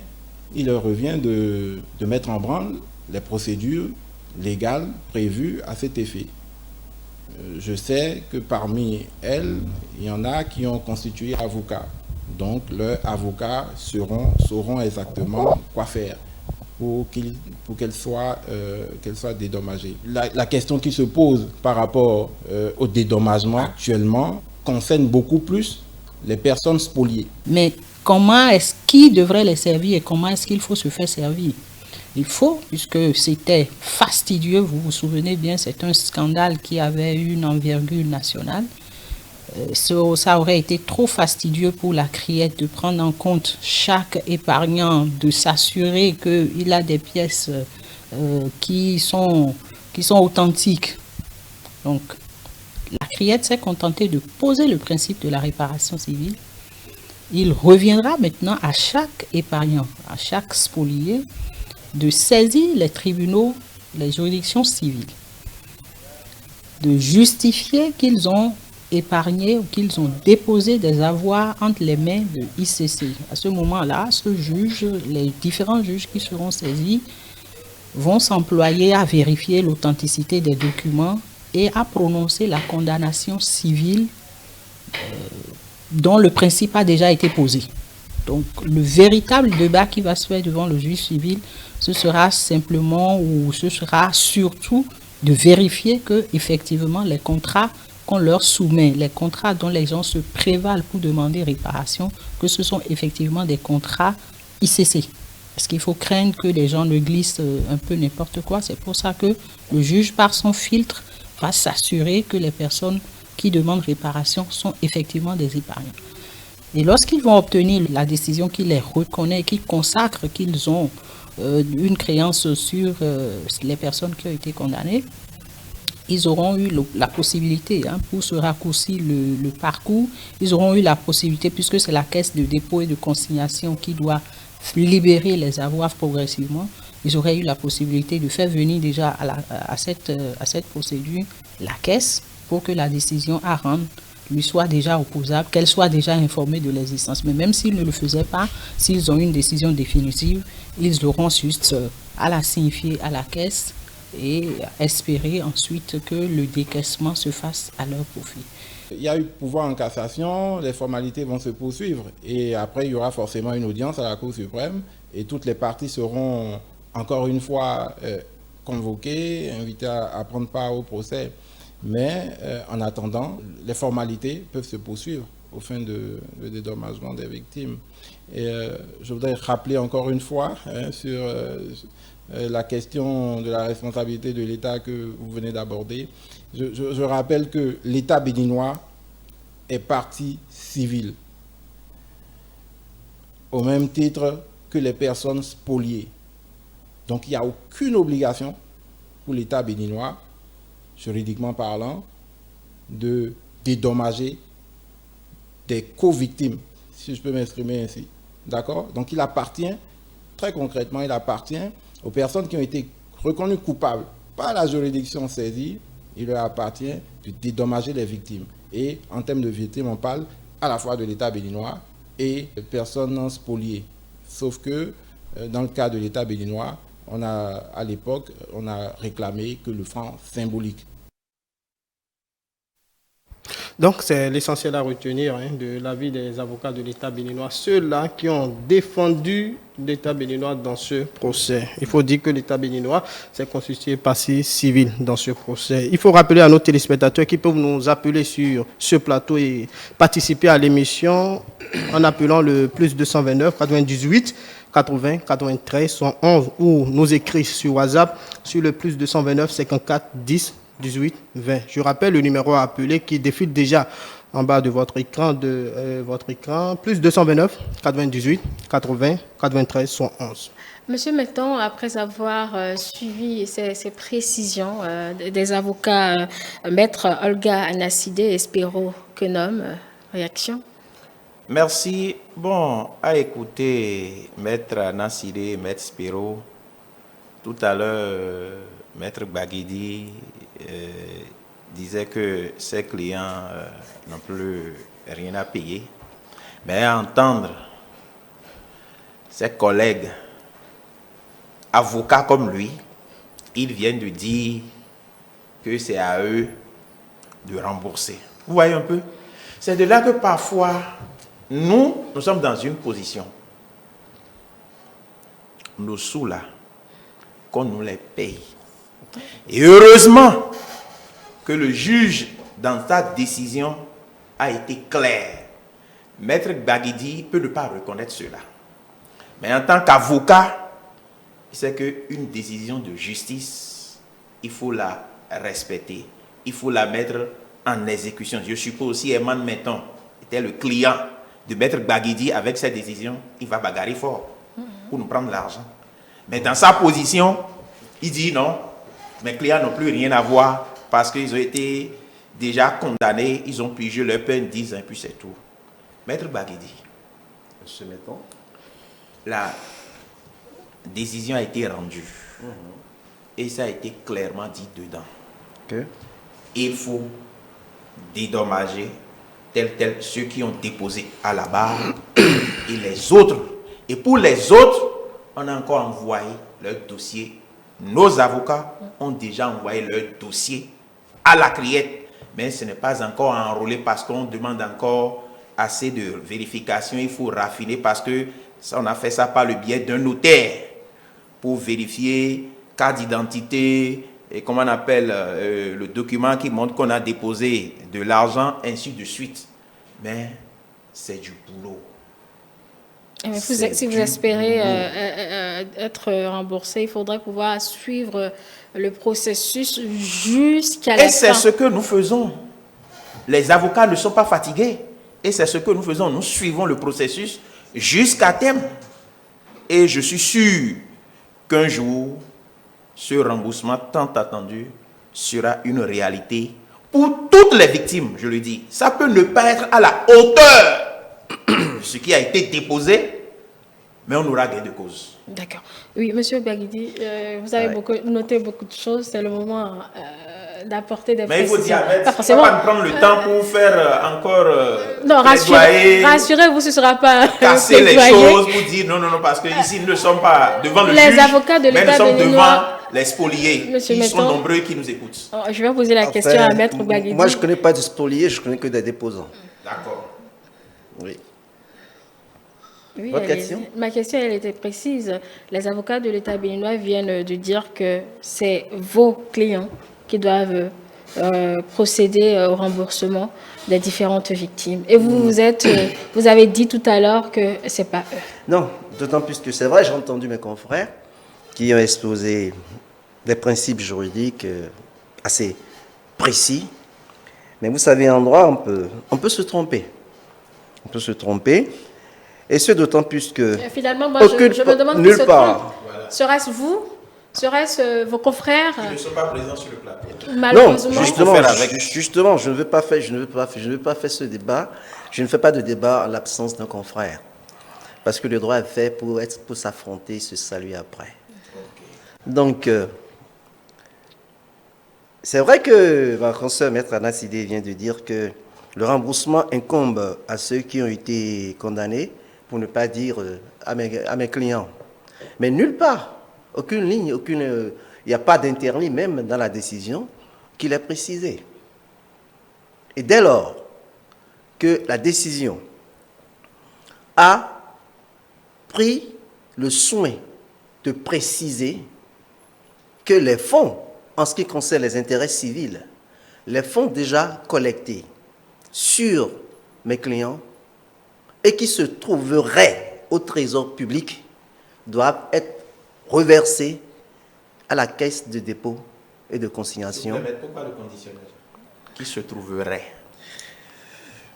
de mettre en branle les procédures légales prévues à cet effet. Je sais que parmi elles, il y en a qui ont constitué avocats. Donc, leurs avocats sauront exactement quoi faire pour qu'elles soient dédommagées. La question qui se pose par rapport au dédommagement actuellement concerne beaucoup plus les personnes spoliées. Mais qui devrait les servir et comment est-ce qu'il faut se faire servir? Il faut, puisque c'était fastidieux, vous vous souvenez bien, c'est un scandale qui avait une envergure nationale. Ça aurait été trop fastidieux pour la Criette de prendre en compte chaque épargnant, de s'assurer qu'il a des pièces qui sont authentiques. Donc, la Criette s'est contentée de poser le principe de la réparation civile. Il reviendra maintenant à chaque épargnant, à chaque spolié, de saisir les tribunaux, les juridictions civiles, de justifier qu'ils ont épargné ou qu'ils ont déposé des avoirs entre les mains de ICC. À ce moment-là, les différents juges qui seront saisis vont s'employer à vérifier l'authenticité des documents et à prononcer la condamnation civile dont le principe a déjà été posé. Donc, le véritable débat qui va se faire devant le juge civil, ce sera simplement ou ce sera surtout de vérifier que effectivement les contrats qu'on leur soumet, les contrats dont les gens se prévalent pour demander réparation, que ce sont effectivement des contrats ICC. Parce qu'il faut craindre que les gens ne glissent un peu n'importe quoi. C'est pour ça que le juge, par son filtre, va s'assurer que les personnes qui demandent réparation sont effectivement des épargnants. Et lorsqu'ils vont obtenir la décision qui les reconnaît, qui consacre qu'ils ont une créance sur les personnes qui ont été condamnées, ils auront eu la possibilité, pour se raccourcir le parcours, ils auront eu la possibilité, puisque c'est la caisse de dépôt et de consignation qui doit libérer les avoirs progressivement, ils auraient eu la possibilité de faire venir déjà à cette procédure la caisse pour que la décision à rendre lui soit déjà opposable, qu'elle soit déjà informée de l'existence. Mais même s'ils ne le faisaient pas, s'ils ont une décision définitive, ils auront juste à la signifier à la caisse et espérer ensuite que le décaissement se fasse à leur profit. Il y a eu pouvoir en cassation, les formalités vont se poursuivre et après il y aura forcément une audience à la Cour suprême et toutes les parties seront encore une fois convoquées, invitées à prendre part au procès. Mais en attendant, les formalités peuvent se poursuivre au fin de dédommagement des victimes. Et je voudrais rappeler encore une fois sur la question de la responsabilité de l'État que vous venez d'aborder. Je rappelle que l'État béninois est partie civile, au même titre que les personnes spoliées. Donc il n'y a aucune obligation pour l'État béninois, juridiquement parlant, de dédommager des co-victimes, si je peux m'exprimer ainsi. D'accord? Donc il appartient, très concrètement, il appartient aux personnes qui ont été reconnues coupables par la juridiction saisie, il leur appartient de dédommager les victimes. Et en termes de victimes, on parle à la fois de l'État béninois et de personnes spoliées. Sauf que dans le cas de l'État béninois, à l'époque, on a réclamé que le franc symbolique. Donc, c'est l'essentiel à retenir de l'avis des avocats de l'État béninois, ceux-là qui ont défendu l'État béninois dans ce procès. Il faut dire que l'État béninois s'est constitué partie civile dans ce procès. Il faut rappeler à nos téléspectateurs qui peuvent nous appeler sur ce plateau et participer à l'émission en appelant le plus 229 98 80 93 111 ou nous écrire sur WhatsApp sur le plus 229 54 10 18 20. Je rappelle le numéro à appeler qui défile déjà en bas de votre écran, plus 229 98 80 93 111. Monsieur Melton, après avoir suivi ces précisions des avocats Maître Olga Anasside et Spiro Kenom, réaction? Merci. Bon, à écouter Maître Anasside et Maître Spiro, tout à l'heure, Maître Baguidi disait que ses clients n'ont plus rien à payer. Mais à entendre ses collègues, avocats comme lui, ils viennent de dire que c'est à eux de rembourser. Vous voyez un peu? C'est de là que parfois, nous sommes dans une position. Nos sous là, qu'on nous les paye. Et heureusement que le juge, dans sa décision, a été clair. Maître Baguidi peut ne pas reconnaître cela. Mais en tant qu'avocat, il sait qu'une décision de justice, il faut la respecter. Il faut la mettre en exécution. Je suppose aussi Eman Menton était le client de Maître Baguidi avec cette décision, il va bagarrer fort pour nous prendre l'argent. Mais dans sa position, il dit non, mes clients n'ont plus rien à voir parce qu'ils ont été déjà condamnés, ils ont purgé leur peine 10 ans, puis c'est tout. Maître Baguidi, Monsieur Menton, la décision a été rendue et ça a été clairement dit dedans. que Il faut dédommager tel ceux qui ont déposé à la barre et les autres. Et pour les autres, on a encore envoyé leur dossier. Nos avocats ont déjà envoyé leur dossier à la criette, mais ce n'est pas encore enrôlé parce qu'on demande encore assez de vérification. Il faut raffiner parce que ça, on a fait ça par le biais d'un notaire pour vérifier carte d'identité, et comment on appelle le document qui montre qu'on a déposé de l'argent, ainsi de suite. Mais c'est du boulot. Si vous espérez être remboursé, il faudrait pouvoir suivre le processus jusqu'à la fin. Et c'est ce que nous faisons. Les avocats ne sont pas fatigués. Et c'est ce que nous faisons. Nous suivons le processus jusqu'à terme. Et je suis sûr qu'un jour, ce remboursement tant attendu sera une réalité pour toutes les victimes, je le dis. Ça peut ne pas être à la hauteur de ce qui a été déposé, mais on aura gain de cause. D'accord. Oui, Monsieur Baguidi, vous avez noté beaucoup de choses. C'est le moment d'apporter des précisions. Mais il faut dire, on ne va pas prendre le temps pour faire encore non, rassurez-vous, ce ne sera pas casser les choses pour dire non, parce que ici, nous ne sommes pas devant le juge, avocats de mais nous sommes devant les spoliés. Ils sont nombreux qui nous écoutent. Je vais poser la question à Maître Baguidi. Moi, je ne connais pas de spoliés, je ne connais que des déposants. D'accord. Oui. Oui, Votre question? Ma question, elle était précise. Les avocats de l'État béninois viennent de dire que c'est vos clients qui doivent procéder au remboursement des différentes victimes. Et vous avez dit tout à l'heure que ce n'est pas eux. Non, d'autant plus que c'est vrai, j'ai entendu mes confrères qui ont exposé des principes juridiques assez précis. Mais vous savez, en droit, on peut se tromper. On peut se tromper. Et ce, d'autant plus que... Finalement, moi, je me demande qui se trompe. Serait-ce vous? Serait-ce vos confrères? Ils ne sont pas présents sur le plateau. Malheureusement. Non, justement, je ne veux pas faire ce débat. Je ne fais pas de débat en l'absence d'un confrère. Parce que le droit est fait pour s'affronter, se saluer après. Donc, c'est vrai que ma consoeur Maître Anna Sidé vient de dire que le remboursement incombe à ceux qui ont été condamnés, pour ne pas dire à mes clients. Mais nulle part, aucune ligne, il n'y a pas d'interlit même dans la décision qui l'est précisé. Et dès lors que la décision a pris le soin de préciser que les fonds, en ce qui concerne les intérêts civils, les fonds déjà collectés sur mes clients et qui se trouveraient au trésor public doivent être reversés à la caisse de dépôt et de consignation. Pourquoi le conditionnel? Qui se trouverait?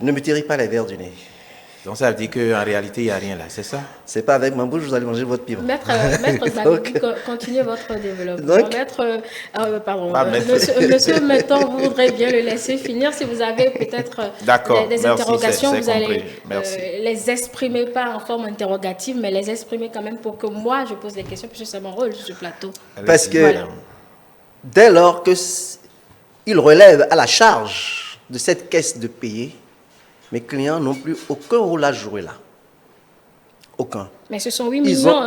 Ne me tirez pas les verres du nez. Donc ça veut dire qu'en réalité, il n'y a rien là, c'est ça? C'est pas avec ma bouche que vous allez manger votre piment. Maître Baguidi, continuez votre développement. Donc, Monsieur Metton, vous voudrez bien le laisser finir. Si vous avez peut-être des interrogations, vous allez les exprimer pas en forme interrogative, mais les exprimer quand même pour que moi, je pose des questions, puisque c'est mon rôle sur ce plateau. Parce que dès lors qu'il relève à la charge de cette caisse de payer, mes clients n'ont plus aucun rôle à jouer là. Aucun. Mais ce sont 8 millions,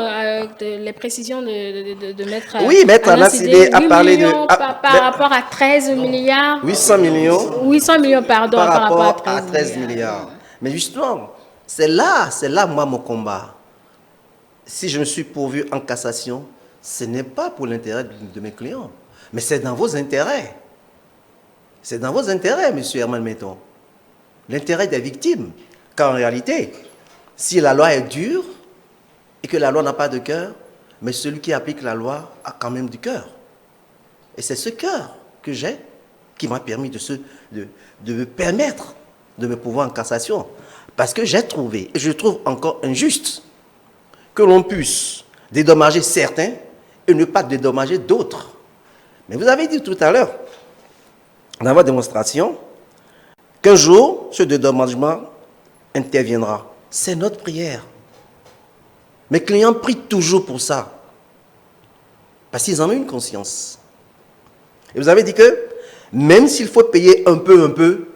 les précisions de Maître Oui, Maître Anna Sidé a parlé de... Par rapport à 13 milliards. 800 millions. 800 millions, pardon, par rapport à 13 milliards. Mais justement, c'est là, moi, mon combat. Si je me suis pourvu en cassation, ce n'est pas pour l'intérêt de mes clients, mais c'est dans vos intérêts. C'est dans vos intérêts, monsieur Herman Metton. L'intérêt des victimes. Car en réalité, si la loi est dure et que la loi n'a pas de cœur, mais celui qui applique la loi a quand même du cœur. Et c'est ce cœur que j'ai qui m'a permis de me permettre de me pourvoir en cassation. Parce que j'ai trouvé, et je trouve encore injuste, que l'on puisse dédommager certains et ne pas dédommager d'autres. Mais vous avez dit tout à l'heure, dans votre démonstration, qu'un jour, ce dédommagement interviendra. C'est notre prière. Mes clients prient toujours pour ça. Parce qu'ils en ont une conscience. Et vous avez dit que, même s'il faut payer un peu,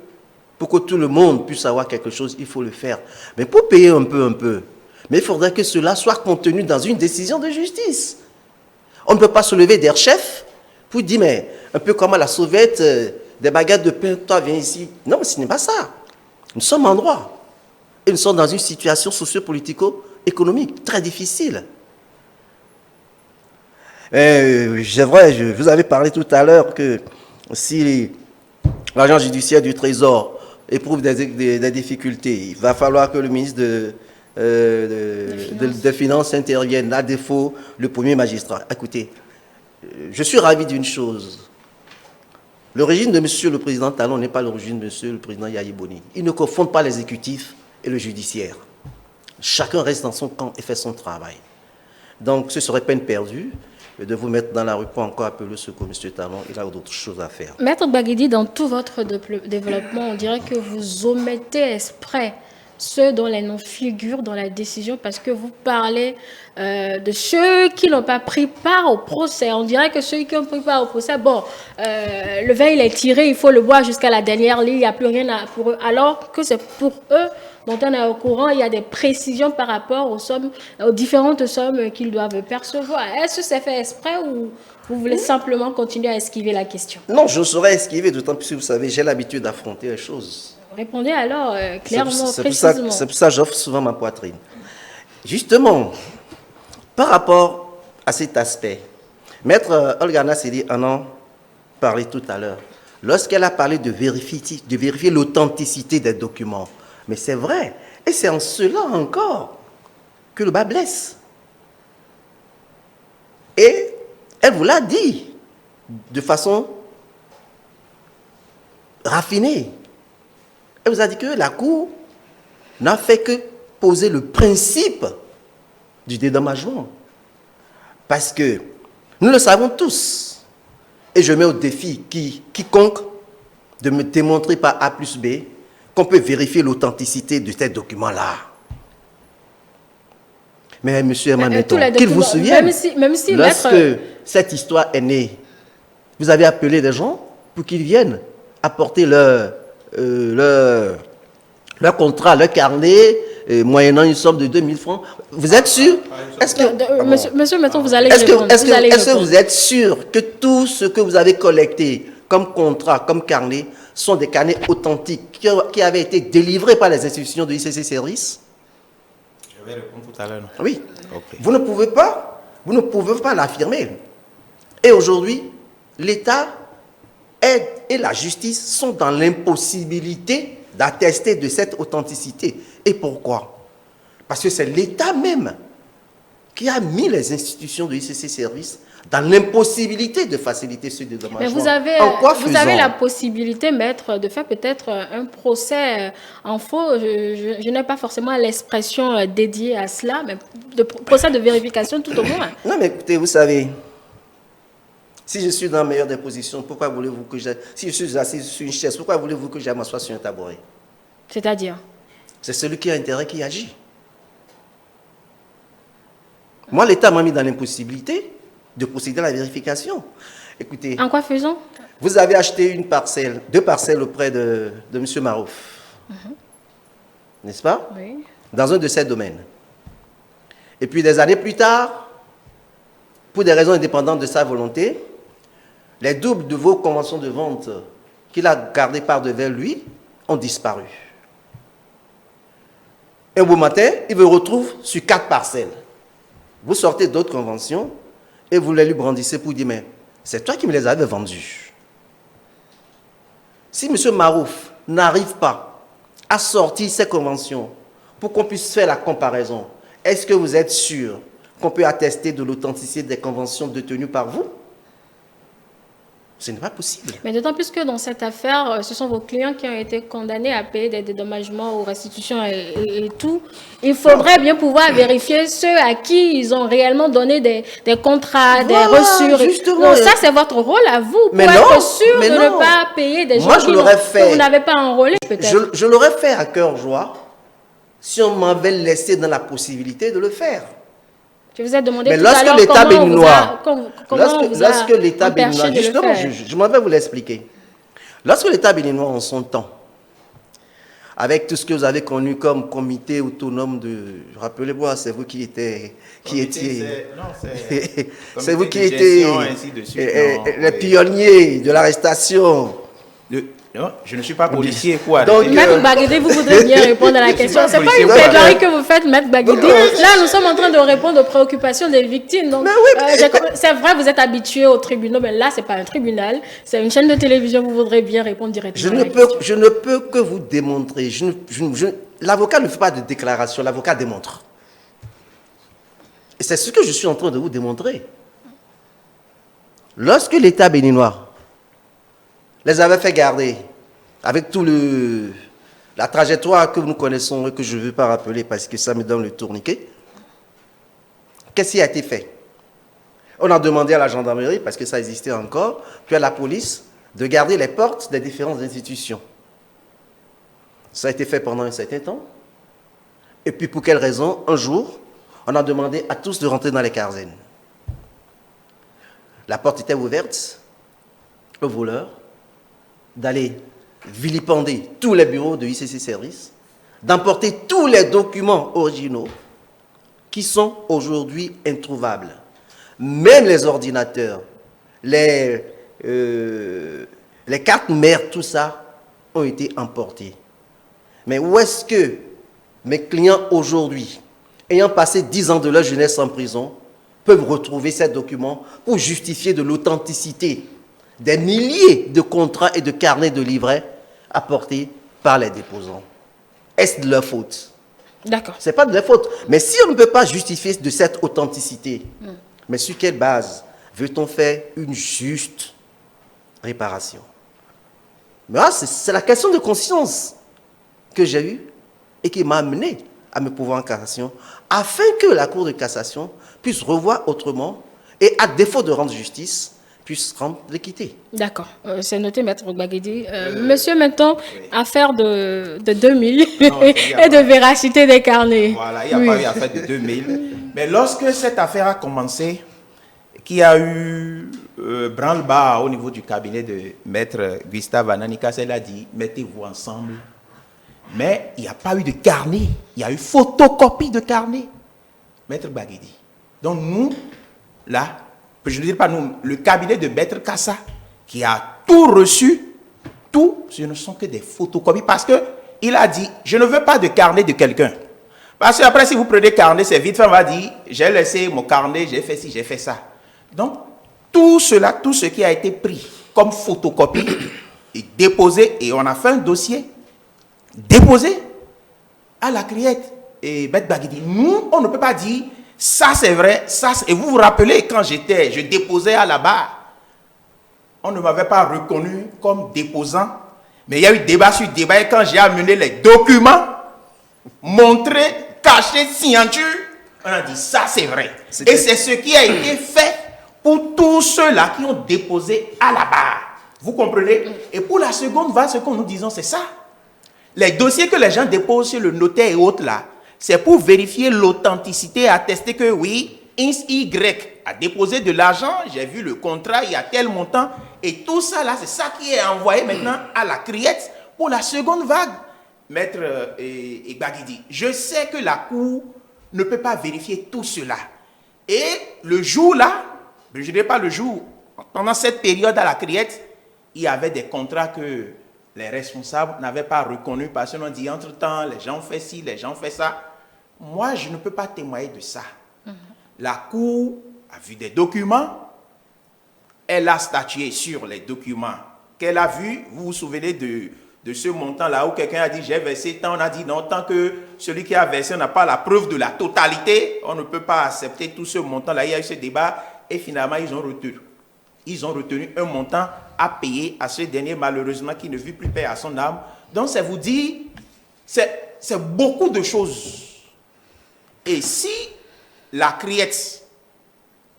pour que tout le monde puisse avoir quelque chose, il faut le faire. Mais pour payer un peu, mais il faudrait que cela soit contenu dans une décision de justice. On ne peut pas se lever des chefs pour dire, mais un peu comme à la sauvette, des baguettes de pain, toi viens ici. Non, mais ce n'est pas ça. Nous sommes en droit. Et nous sommes dans une situation socio-politico-économique très difficile. C'est vrai, vous avez parlé tout à l'heure que si l'agent judiciaire du Trésor éprouve des difficultés, il va falloir que le ministre des Finances intervienne. À défaut, le premier magistrat. Écoutez, je suis ravi d'une chose. L'origine de Monsieur le Président Talon n'est pas l'origine de Monsieur le Président Yahi Boni. Ils ne confondent pas l'exécutif et le judiciaire. Chacun reste dans son camp et fait son travail. Donc, ce serait peine perdue de vous mettre dans la rue pour encore appeler ce que M. Talon, il a d'autres choses à faire. Maître Baguidi, dans tout votre développement, on dirait que vous omettez exprès ceux dont les noms figurent dans la décision parce que vous parlez de ceux qui n'ont pas pris part au procès. On dirait que ceux qui ont pris part au procès, bon, le vin il est tiré, il faut le boire jusqu'à la dernière ligne, il n'y a plus rien pour eux. Alors que c'est pour eux dont on est au courant, il y a des précisions par rapport aux sommes, aux différentes sommes qu'ils doivent percevoir. Est-ce que c'est fait exprès ou vous voulez simplement continuer à esquiver la question? Non, je saurais esquiver, d'autant plus que vous savez, j'ai l'habitude d'affronter les choses. Répondez alors clairement, précisément. C'est pour ça que j'offre souvent ma poitrine. Justement, par rapport à cet aspect, Maître Olga Nasseri en a parlé tout à l'heure, lorsqu'elle a parlé de vérifier l'authenticité des documents. Mais c'est vrai, et c'est en cela encore que le bas blesse. Et elle vous l'a dit de façon raffinée. Elle vous a dit que la Cour n'a fait que poser le principe du dédommagement. Parce que nous le savons tous, et je mets au défi quiconque de me démontrer par A plus B qu'on peut vérifier l'authenticité de ces documents-là. Mais M. Herman qu'il vous souvienne, même si lorsque cette histoire est née, vous avez appelé des gens pour qu'ils viennent apporter leur contrat, leur carnet, moyennant une somme de 2000 francs. Vous êtes sûr? Est-ce que, monsieur, maintenant, vous allez est-ce répondre. que vous êtes sûr que tout ce que vous avez collecté comme contrat, comme carnet, sont des carnets authentiques qui avaient été délivrés par les institutions de ICC Service? Je vais répondre tout à l'heure. Oui. Okay. Vous ne pouvez pas l'affirmer. Et aujourd'hui, l'État et la justice sont dans l'impossibilité d'attester de cette authenticité. Et pourquoi? Parce que c'est l'État même qui a mis les institutions de ICC Service dans l'impossibilité de faciliter ce dédommagement. Mais vous avez la possibilité, maître, de faire peut-être un procès en faux. Je n'ai pas forcément l'expression dédiée à cela, mais de procès de vérification tout au moins. Non, mais écoutez, vous savez, si je suis dans la meilleure des positions, pourquoi voulez-vous que si je suis assis sur une chaise, pourquoi voulez-vous que je m'assoie sur un tabouret? C'est-à-dire? C'est celui qui a intérêt qui agit. Moi, l'État m'a mis dans l'impossibilité de procéder à la vérification. Écoutez. En quoi faisons? Vous avez acheté deux parcelles auprès de M. Marouf. N'est-ce pas? Oui. Dans un de ses domaines. Et puis, des années plus tard, pour des raisons indépendantes de sa volonté, les doubles de vos conventions de vente qu'il a gardées par devers lui ont disparu. Un beau matin, il me retrouve sur 4 parcelles. Vous sortez d'autres conventions et vous les lui brandissez pour dire, mais c'est toi qui me les avais vendues. Si M. Marouf n'arrive pas à sortir ces conventions pour qu'on puisse faire la comparaison, est-ce que vous êtes sûr qu'on peut attester de l'authenticité des conventions détenues par vous? Ce n'est pas possible. Mais d'autant plus que dans cette affaire, ce sont vos clients qui ont été condamnés à payer des dédommagements aux restitutions et tout. Il faudrait bien pouvoir vérifier ceux à qui ils ont réellement donné des contrats, des reçus. Justement. Donc ça, c'est votre rôle à vous, pour être sûr de ne pas payer des gens que vous n'avez pas enrôlés, peut-être. Je l'aurais fait à cœur joie si on m'avait laissé dans la possibilité de le faire. Je vous ai demandé mais tout à l'heure lorsque l'État béninois, justement, je m'en vais vous l'expliquer. Lorsque l'État béninois, en son temps, avec tout ce que vous avez connu comme comité autonome de... Rappelez-moi, c'est vous qui étiez... C'est vous qui étiez les pionniers de l'arrestation. Non, je ne suis pas policier pour arrêter. Donc, Maître Baguidi, vous voudrez bien répondre à la question. C'est pas policier, une voilà. plaidoirie que vous faites, Maître Baguidi. Là, nous sommes en train de répondre aux préoccupations des victimes. Donc, c'est vrai, vous êtes habitué au tribunal, mais là, c'est pas un tribunal, c'est une chaîne de télévision. Vous voudrez bien répondre directement à la question. je ne peux que vous démontrer. L'avocat ne fait pas de déclaration, l'avocat démontre. Et c'est ce que je suis en train de vous démontrer. Lorsque l'État béninois les avait fait garder avec tout la trajectoire que nous connaissons et que je ne veux pas rappeler parce que ça me donne le tourniquet, qu'est-ce qui a été fait? On a demandé à la gendarmerie, parce que ça existait encore, puis à la police, de garder les portes des différentes institutions. Ça a été fait pendant un certain temps. Et puis pour quelle raison? Un jour, on a demandé à tous de rentrer dans les carzaines. La porte était ouverte aux voleurs d'aller vilipender tous les bureaux de ICC Service, d'emporter tous les documents originaux qui sont aujourd'hui introuvables. Même les ordinateurs, les cartes mères, tout ça ont été emportés. Mais où est-ce que mes clients aujourd'hui, ayant passé 10 ans de leur jeunesse en prison, peuvent retrouver ces documents pour justifier de l'authenticité des milliers de contrats et de carnets de livrets apportés par les déposants? Est-ce de leur faute? D'accord. Ce n'est pas de leur faute. Mais si on ne peut pas justifier de cette authenticité, mais sur quelle base veut-on faire une juste réparation? Mais là, c'est la question de conscience que j'ai eue et qui m'a amené à me pourvoir en cassation, afin que la Cour de cassation puisse revoir autrement et, à défaut de rendre justice, puisse rendre l'équité. D'accord, c'est noté, Maître Baguidi. Monsieur, maintenant, affaire de 2000 et de véracité des carnets. Voilà, il n'y a pas eu affaire de 2000. Mais lorsque cette affaire a commencé, qu'il y a eu branle-bas au niveau du cabinet de Maître Gustave Ananika, elle a dit, mettez-vous ensemble. Mais il n'y a pas eu de carnet, il y a eu photocopie de carnet. Maître Baguidi. Donc nous, là, je ne dis pas nous, le cabinet de Maître Kassa, qui a tout reçu, tout, ce ne sont que des photocopies, parce qu'il a dit, je ne veux pas de carnet de quelqu'un. Parce que après, si vous prenez carnet, c'est vite fait, on va dire, j'ai laissé mon carnet, j'ai fait ci, j'ai fait ça. Donc, tout cela, tout ce qui a été pris comme photocopie, est déposé, et on a fait un dossier déposé à la criette. Et Maître Baguidi, nous, on ne peut pas dire, ça c'est vrai, ça c'est... Et vous vous rappelez, quand je déposais à la barre, on ne m'avait pas reconnu comme déposant, mais il y a eu débat sur débat, et quand j'ai amené les documents, montrés, cachés, signature, on a dit, ça c'est vrai. Et c'est ce qui a été fait pour tous ceux-là qui ont déposé à la barre. Vous comprenez? Et pour la seconde vague, ce que nous disons, c'est ça. Les dossiers que les gens déposent sur le notaire et autres là, c'est pour vérifier l'authenticité, attester que oui, Y a déposé de l'argent, j'ai vu le contrat, il y a tel montant, et tout ça là, c'est ça qui est envoyé maintenant à la criette pour la seconde vague. Maître Baguidi, je sais que la Cour ne peut pas vérifier tout cela. Et le jour là, je ne dirais pas le jour, pendant cette période à la criette, il y avait des contrats que les responsables n'avaient pas reconnus parce qu'on dit entre-temps, les gens ont fait ci, les gens ont fait ça. Moi, je ne peux pas témoigner de ça. La Cour a vu des documents, elle a statué sur les documents qu'elle a vus. Vous vous souvenez de ce montant-là où quelqu'un a dit j'ai versé tant, on a dit non, tant que celui qui a versé n'a pas la preuve de la totalité, on ne peut pas accepter tout ce montant-là. Il y a eu ce débat et finalement ils ont retenu un montant à payer à ce dernier, malheureusement, qui ne vit plus paix à son âme. Donc, c'est vous dire, c'est beaucoup de choses. Et si la criette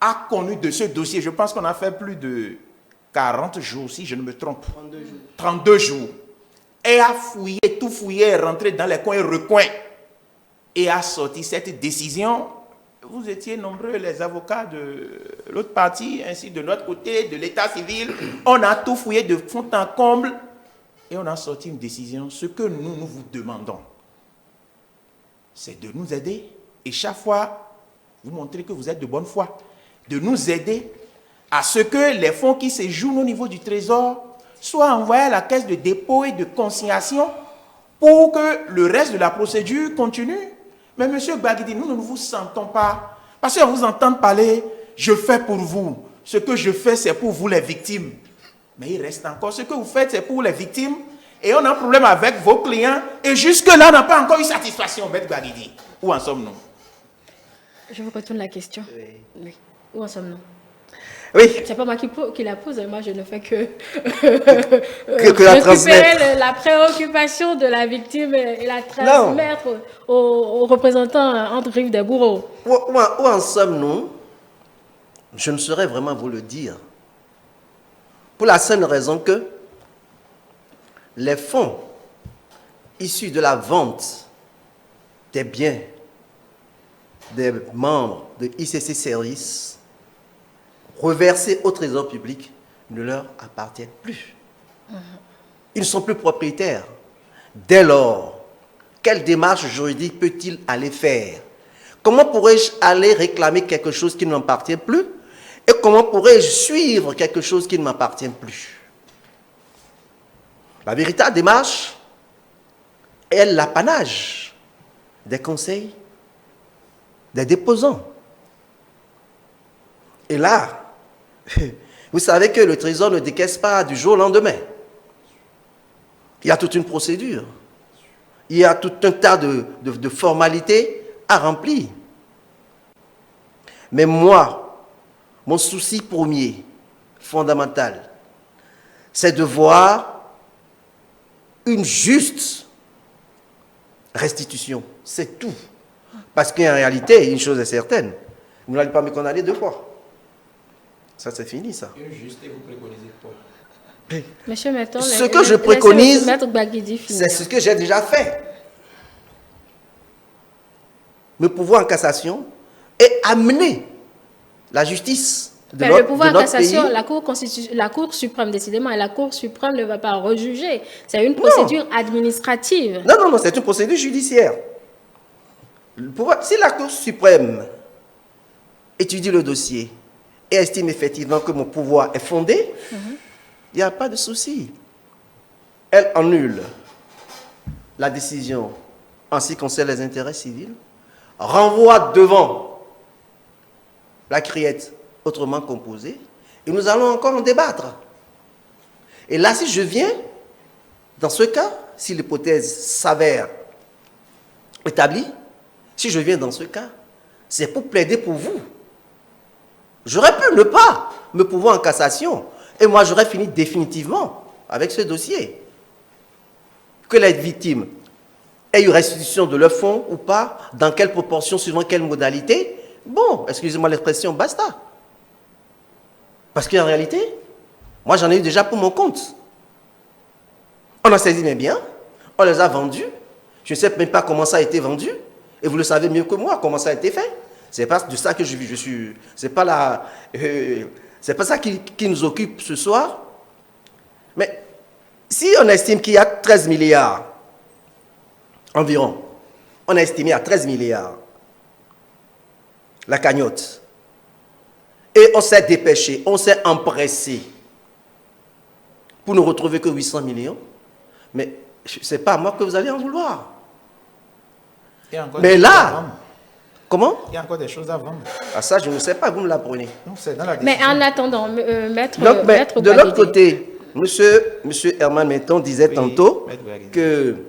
a connu de ce dossier, je pense qu'on a fait plus de 40 jours, si je ne me trompe. 32 jours. Et a fouillé, tout fouillé, rentré dans les coins et recoins, et a sorti cette décision. Vous étiez nombreux, les avocats de l'autre partie, ainsi de notre côté, de l'état civil. On a tout fouillé de fond en comble et on a sorti une décision. Ce que nous vous demandons, c'est de nous aider. Et chaque fois, vous montrez que vous êtes de bonne foi. De nous aider à ce que les fonds qui séjournent au niveau du trésor soit envoyé à la caisse de dépôt et de consignation pour que le reste de la procédure continue. Mais monsieur Gbagidi, nous ne vous sentons pas. Parce qu'on vous entend parler, je fais pour vous. Ce que je fais, c'est pour vous les victimes. Mais il reste encore, ce que vous faites, c'est pour les victimes. Et on a un problème avec vos clients. Et jusque-là, on n'a pas encore eu satisfaction, Maître Gbagidi. Où en sommes-nous? Je vous retourne la question. Oui. Où en sommes-nous? Oui. C'est pas moi qui la pose, moi je ne fais que, que la transmettre. La préoccupation de la victime et la transmettre aux représentants entre rives des bourreaux. Où en sommes-nous? Je ne saurais vraiment vous le dire. Pour la simple raison que les fonds issus de la vente des biens des membres de ICC Services reversés au trésor public ne leur appartiennent plus. Ils ne sont plus propriétaires. Dès lors, quelle démarche juridique peut-il aller faire? Comment pourrais-je aller réclamer quelque chose qui ne m'appartient plus? Et comment pourrais-je suivre quelque chose qui ne m'appartient plus? La véritable démarche est l'apanage des conseils des déposants. Et là, vous savez que le trésor ne décaisse pas du jour au lendemain. Il y a toute une procédure. Il y a tout un tas de formalités à remplir. Mais moi, mon souci premier, fondamental, c'est de voir une juste restitution. C'est tout. Parce qu'en réalité, une chose est certaine, vous n'allez pas me condamner 2 fois. Ça, c'est fini, ça. Une juste et vous préconisez quoi? Monsieur Maître, ce que je préconise, c'est ce que j'ai déjà fait. Me pouvoir en cassation et amener la justice de notre, le pouvoir de notre en cassation, pays. la Cour suprême, décidément, et la Cour suprême ne va pas rejuger. C'est une procédure administrative. Non, c'est une procédure judiciaire. Le pouvoir, si la Cour suprême étudie le dossier et estime effectivement que mon pouvoir est fondé, il n'y a pas de souci. Elle annule la décision en ce qui concerne les intérêts civils, renvoie devant la criette autrement composée, et nous allons encore en débattre. Et là, si je viens, dans ce cas, si l'hypothèse s'avère établie, si je viens dans ce cas, c'est pour plaider pour vous. J'aurais pu ne pas me pouvoir en cassation, et moi j'aurais fini définitivement avec ce dossier. Que les victimes aient eu restitution de leurs fonds ou pas, dans quelle proportion, suivant quelle modalité, bon, excusez-moi l'expression, basta. Parce qu'en réalité, moi j'en ai eu déjà pour mon compte. On a saisi mes biens, on les a vendus, je ne sais même pas comment ça a été vendu, et vous le savez mieux que moi, comment ça a été fait. C'est pas de ça que je suis. C'est pas ça qui nous occupe ce soir. Mais si on estime qu'il y a 13 milliards environ, on a estimé à 13 milliards la cagnotte, et on s'est dépêché, on s'est empressé pour ne retrouver que 800 millions, mais c'est pas à moi que vous allez en vouloir. Mais là, comment? Il y a encore des choses à vendre. Ah, ça, je ne sais pas, vous me l'apprenez. Mais en attendant, maître de l'autre côté, monsieur Herman Menton disait tantôt qu'il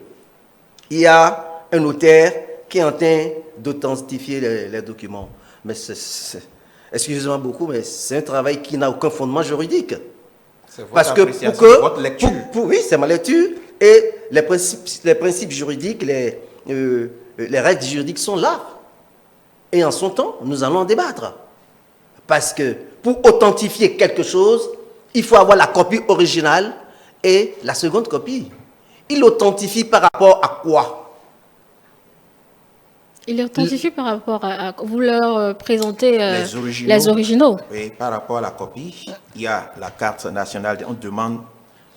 y a un notaire qui est en train d'authentifier les documents. Mais excusez-moi beaucoup, mais c'est un travail qui n'a aucun fondement juridique. Parce que votre lecture. Oui, c'est ma lecture. Et les principes juridiques, les règles juridiques sont là. Et en son temps, nous allons en débattre. Parce que pour authentifier quelque chose, il faut avoir la copie originale et la seconde copie. Il authentifie par rapport à quoi? Il authentifie par rapport à vous leur présentez les originaux. Oui, par rapport à la copie, il y a la carte nationale. On demande,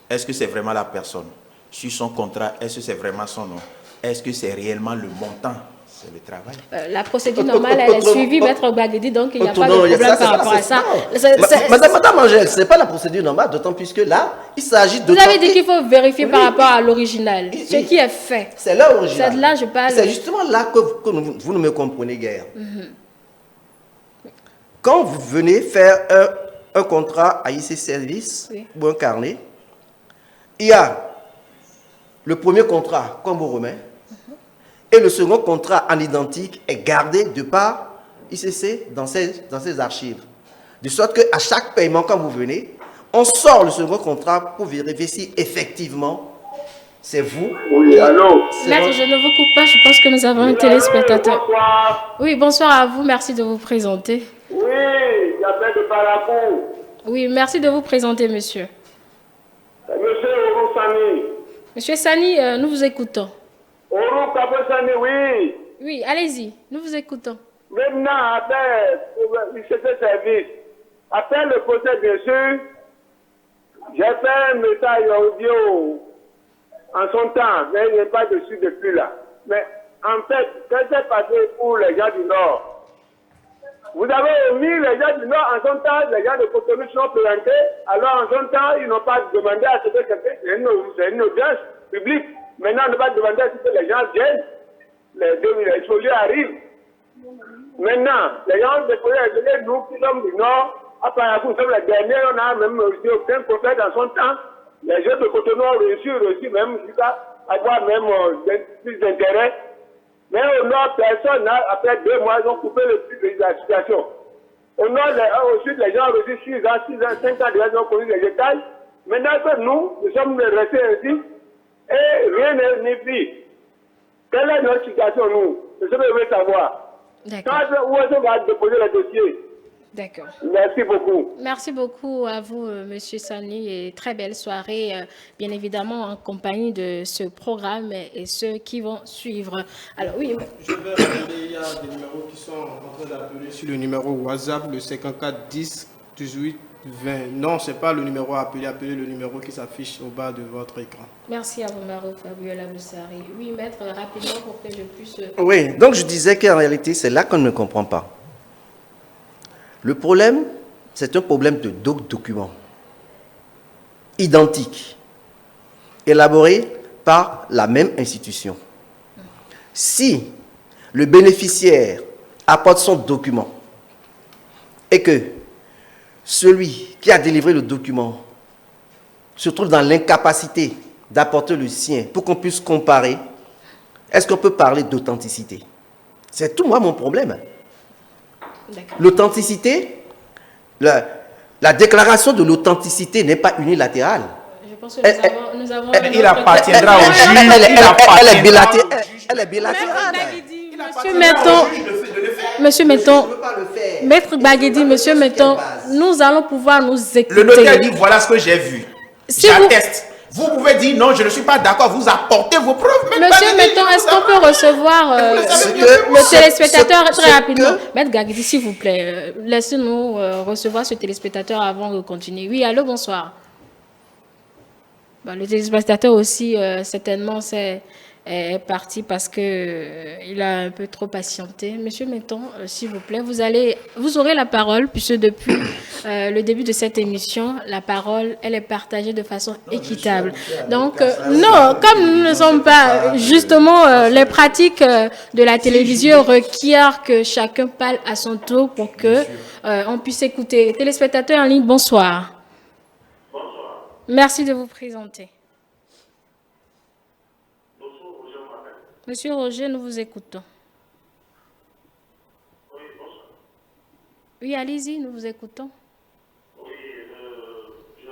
est-ce que c'est vraiment la personne? Sur son contrat, est-ce que c'est vraiment son nom? Est-ce que c'est réellement le montant? C'est le travail. La procédure normale, elle est suivie, Maître Gbagedi, donc il n'y a pas de problème par rapport à ça. Madame Angèle, ce n'est pas la procédure normale, d'autant plus que là, il s'agit de... Vous avez dit qu'il faut vérifier par rapport à l'original, ce qui est fait. C'est là l'original. C'est là, je parle. C'est justement là que vous ne me comprenez guère. Quand vous venez faire un contrat à IC Service ou un carnet, il y a le premier contrat qu'on vous remet et le second contrat en identique est gardé de part ICC dans ses archives. De sorte qu'à chaque paiement, quand vous venez, on sort le second contrat pour vérifier si effectivement c'est vous. Oui, allô. Maître, je ne vous coupe pas, je pense que nous avons un téléspectateur. Bonsoir. Oui, bonsoir à vous, merci de vous présenter. Oui, j'appelle de Parapou. Oui, merci de vous présenter, monsieur. Monsieur Oro Sani. Monsieur Sani, nous vous écoutons. Oro Kabo Sani, oui. Oui, allez-y, nous vous écoutons. Maintenant, après l'ICC Service, après le procès, bien sûr, j'ai fait un message audio en son temps, mais il n'est pas dessus depuis là. Mais en fait, qu'est-ce qui s'est passé pour les gens du Nord? Vous avez mis les gens du Nord en son temps, les gens de Cotonou sont présentés, alors en son temps, ils n'ont pas demandé à ce que c'est une audience publique. Maintenant, on ne va pas demander à ce que les gens viennent, les spoliés arrivent. Maintenant, les gens ont déposé nous qui sommes du Nord, après nous sommes les derniers, on n'a même reçu aucun prophète dans son temps. Les gens de Cotonou ont reçu même jusqu'à avoir même plus d'intérêt. Mais au Nord, personne, après 2 mois, ils ont coupé le prix de la situation. Au Nord, au Sud, les gens ont reçu 6 ans, 5 ans, ils ont connu les détails. Maintenant que nous sommes restés ainsi, et rien n'est pris. Quelle est notre situation, nous? C'est ce que je veux savoir. Quand, où est-ce qu'on va déposer le dossier? D'accord. Merci beaucoup. Merci beaucoup à vous, Monsieur Sani, et très belle soirée, bien évidemment, en compagnie de ce programme et ceux qui vont suivre. Alors, oui. Je vais regarder, il y a des numéros qui sont en train d'appeler sur le numéro WhatsApp, le 54 10 18 20. Non, ce n'est pas le numéro à appeler, appelez le numéro qui s'affiche au bas de votre écran. Merci à vous, Maro Fabiola Boussari. Oui, maître, rapidement pour que je puisse... Oui, donc je disais qu'en réalité, c'est là qu'on ne comprend pas. Le problème, c'est un problème de documents identiques, élaborés par la même institution. Si le bénéficiaire apporte son document et que celui qui a délivré le document se trouve dans l'incapacité d'apporter le sien pour qu'on puisse comparer, est-ce qu'on peut parler d'authenticité? C'est tout moi mon problème. L'authenticité, la déclaration de l'authenticité n'est pas unilatérale. Je pense que nous avons il appartiendra au juge. Elle est bilatérale. Monsieur Metton, Maître Gbagedi, Monsieur Metton, nous allons pouvoir nous écouter. Le notaire dit voilà ce que j'ai vu. J'atteste. Vous pouvez dire non, je ne suis pas d'accord, vous apportez vos preuves. Monsieur Metton, est-ce qu'on peut recevoir le téléspectateur très rapidement? Maître Gbagedi, s'il vous plaît, laissez-nous recevoir ce téléspectateur avant de continuer. Oui, allô, bonsoir. Le téléspectateur aussi, certainement, est parti parce qu'il a un peu trop patienté. Monsieur Metton, s'il vous plaît, vous aurez la parole, puisque depuis le début de cette émission, la parole, elle est partagée de façon équitable. Donc, non, comme nous ne sommes pas, justement, les pratiques de la télévision requièrent que chacun parle à son tour pour que on puisse écouter. Téléspectateurs en ligne, bonsoir. Bonsoir. Merci de vous présenter. Monsieur Roger, nous vous écoutons. Oui, bonsoir. Oui, allez-y, nous vous écoutons. Oui, je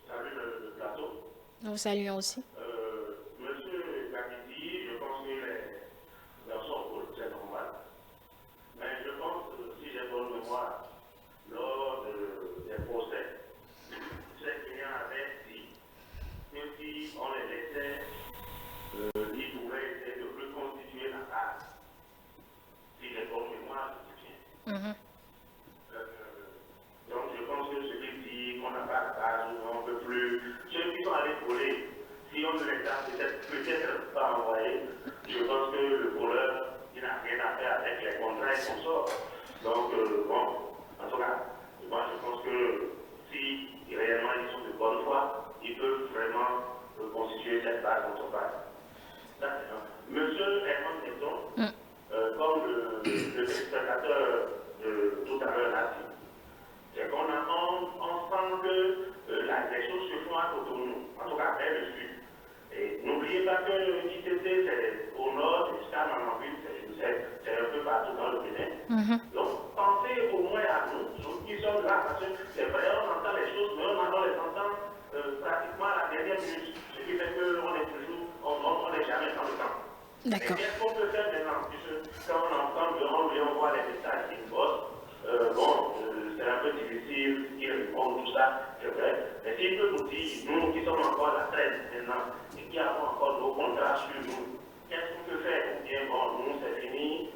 salue le plateau. Nous vous saluons aussi. Monsieur Gbagedi, je pense qu'il est dans son rôle, c'est normal. Mais je pense, si j'ai bonne mémoire, lors des procès, ces clients avaient dit que si on les laissait, ils pouvaient essayer de reconstituer la base. Si j'ai bonne mémoire, c'est bien. Donc je pense que ce qui dit qu'on n'a pas la base, on ne peut plus. Ceux qui sont allés voler, si on ne les a peut-être pas envoyés, je pense que le voleur et consorts. Donc, en tout cas, moi je pense que si réellement ils sont de bonne foi, ils peuvent vraiment constituer cette base dont on parle. Monsieur Herman Nesson, comme le spectateur tout à l'heure l'a dit, c'est qu'on sent que les choses se font à Cotonou, en tout cas vers le sud. Et n'oubliez pas que l'ICT, c'est au nord, jusqu'à Mamambule, c'est un peu partout dans le Bénin. Donc, pensez au moins à nous qui sommes là, parce que c'est vrai, on entend les choses, mais on les entend pratiquement à la dernière minute. Ce qui fait qu'on est toujours, on n'est jamais dans le temps. D'accord. Qu'est-ce qu'on peut faire maintenant? Puisque quand on entend on voit les messages qui bossent, c'est un peu difficile qu'ils répondent, tout ça, c'est vrai. Mais s'il peut nous dire, nous qui sommes encore à la traite maintenant, et qui avons encore nos contrats sur nous, qu'est-ce qu'on peut faire? Ou bien, nous c'est fini,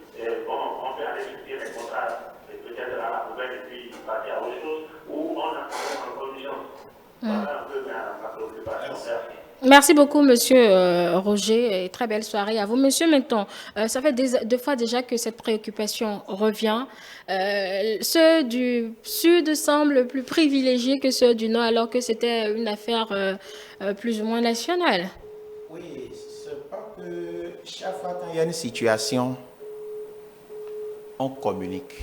on peut aller jeter les contrats, peut-être à la poubelle et puis passer à autre chose, ou on a encore une chance. Voilà un peu ma préoccupation. Merci. Merci beaucoup, Monsieur Roger, et très belle soirée à vous. Monsieur Menton, ça fait deux fois déjà que cette préoccupation revient. Ceux du Sud semblent plus privilégiés que ceux du Nord, alors que c'était une affaire plus ou moins nationale. Oui, c'est pas que chaque fois qu'il y a une situation, on communique.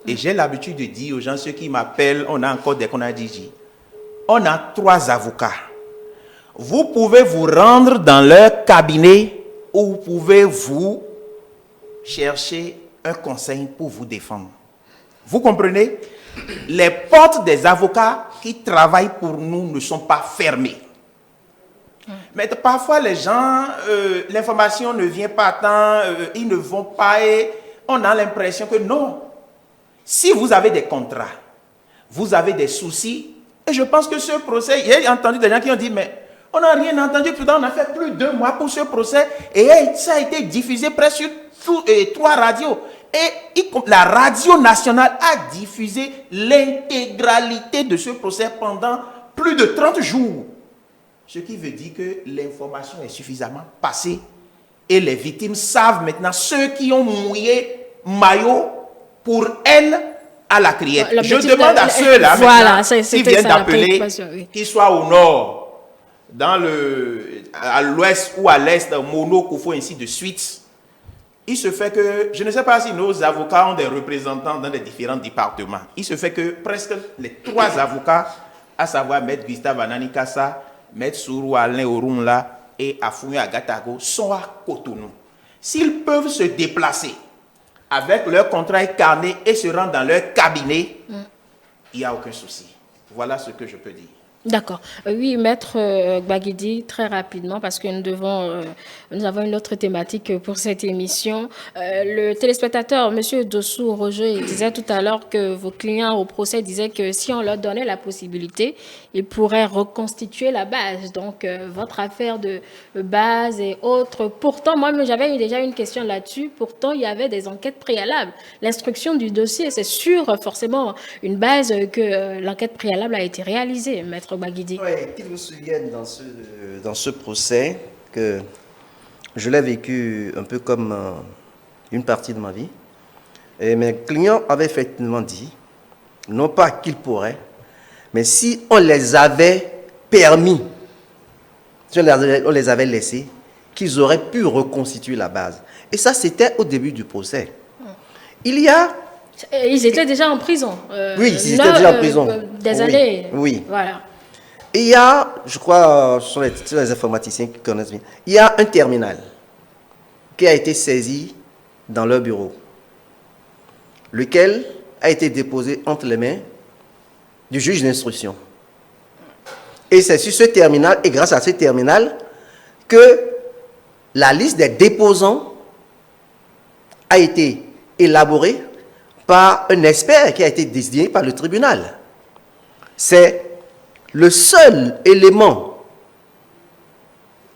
Et j'ai l'habitude de dire aux gens, ceux qui m'appellent, on a encore dès qu'on a dit, on a 3 avocats. Vous pouvez vous rendre dans leur cabinet ou vous pouvez vous chercher un conseil pour vous défendre. Vous comprenez? Les portes des avocats qui travaillent pour nous ne sont pas fermées. Mais parfois les gens, l'information ne vient pas à temps, ils ne vont pas et on a l'impression que non. Si vous avez des contrats, vous avez des soucis, et je pense que ce procès, j'ai entendu des gens qui ont dit, mais on n'a rien entendu, pourtant on a fait plus de 2 mois pour ce procès et ça a été diffusé presque sur 3 radios. Et la radio nationale a diffusé l'intégralité de ce procès pendant plus de 30 jours. Ce qui veut dire que l'information est suffisamment passée et les victimes savent maintenant ceux qui ont mouillé maillot pour elles à la criette. Je demande à ceux-là voilà, qui viennent d'appeler, oui, qu'ils soient au nord, à l'ouest ou à l'est, Mono, Koufo, ainsi de suite. Il se fait que, je ne sais pas si nos avocats ont des représentants dans les différents départements. Il se fait que presque les 3 avocats, à savoir Maître Gustave Anani Kassa, Maître Sourou Alain Orunla et Afouni Agatago, sont à Cotonou. S'ils peuvent se déplacer avec leur contrat incarné et se rendre dans leur cabinet, il n'y a aucun souci. Voilà ce que je peux dire. D'accord. Oui, Maître Gbagidi, très rapidement, parce que nous avons une autre thématique pour cette émission. Le téléspectateur, M. Dossou Roger, disait tout à l'heure que vos clients au procès disaient que si on leur donnait la possibilité, ils pourraient reconstituer la base. Donc, votre affaire de base et autres. Pourtant, moi, j'avais déjà une question là-dessus. Pourtant, il y avait des enquêtes préalables. L'instruction du dossier, c'est sûr, forcément, une base que l'enquête préalable a été réalisée, Maître Gbagidi. Oui, qu'il vous souvienne dans ce procès que je l'ai vécu un peu comme une partie de ma vie. Et mes clients avaient effectivement dit, non pas qu'ils pourraient, mais si on les avait permis, si on les avait laissés, qu'ils auraient pu reconstituer la base. Et ça, c'était au début du procès. Ils étaient déjà en prison. Oui, ils étaient déjà en prison. Des années. Oui. Voilà. Et il y a, je crois, ce sont les informaticiens qui connaissent bien, il y a un terminal qui a été saisi dans leur bureau, lequel a été déposé entre les mains du juge d'instruction. Et c'est sur ce terminal, et grâce à ce terminal, que la liste des déposants a été élaborée par un expert qui a été désigné par le tribunal. C'est le seul élément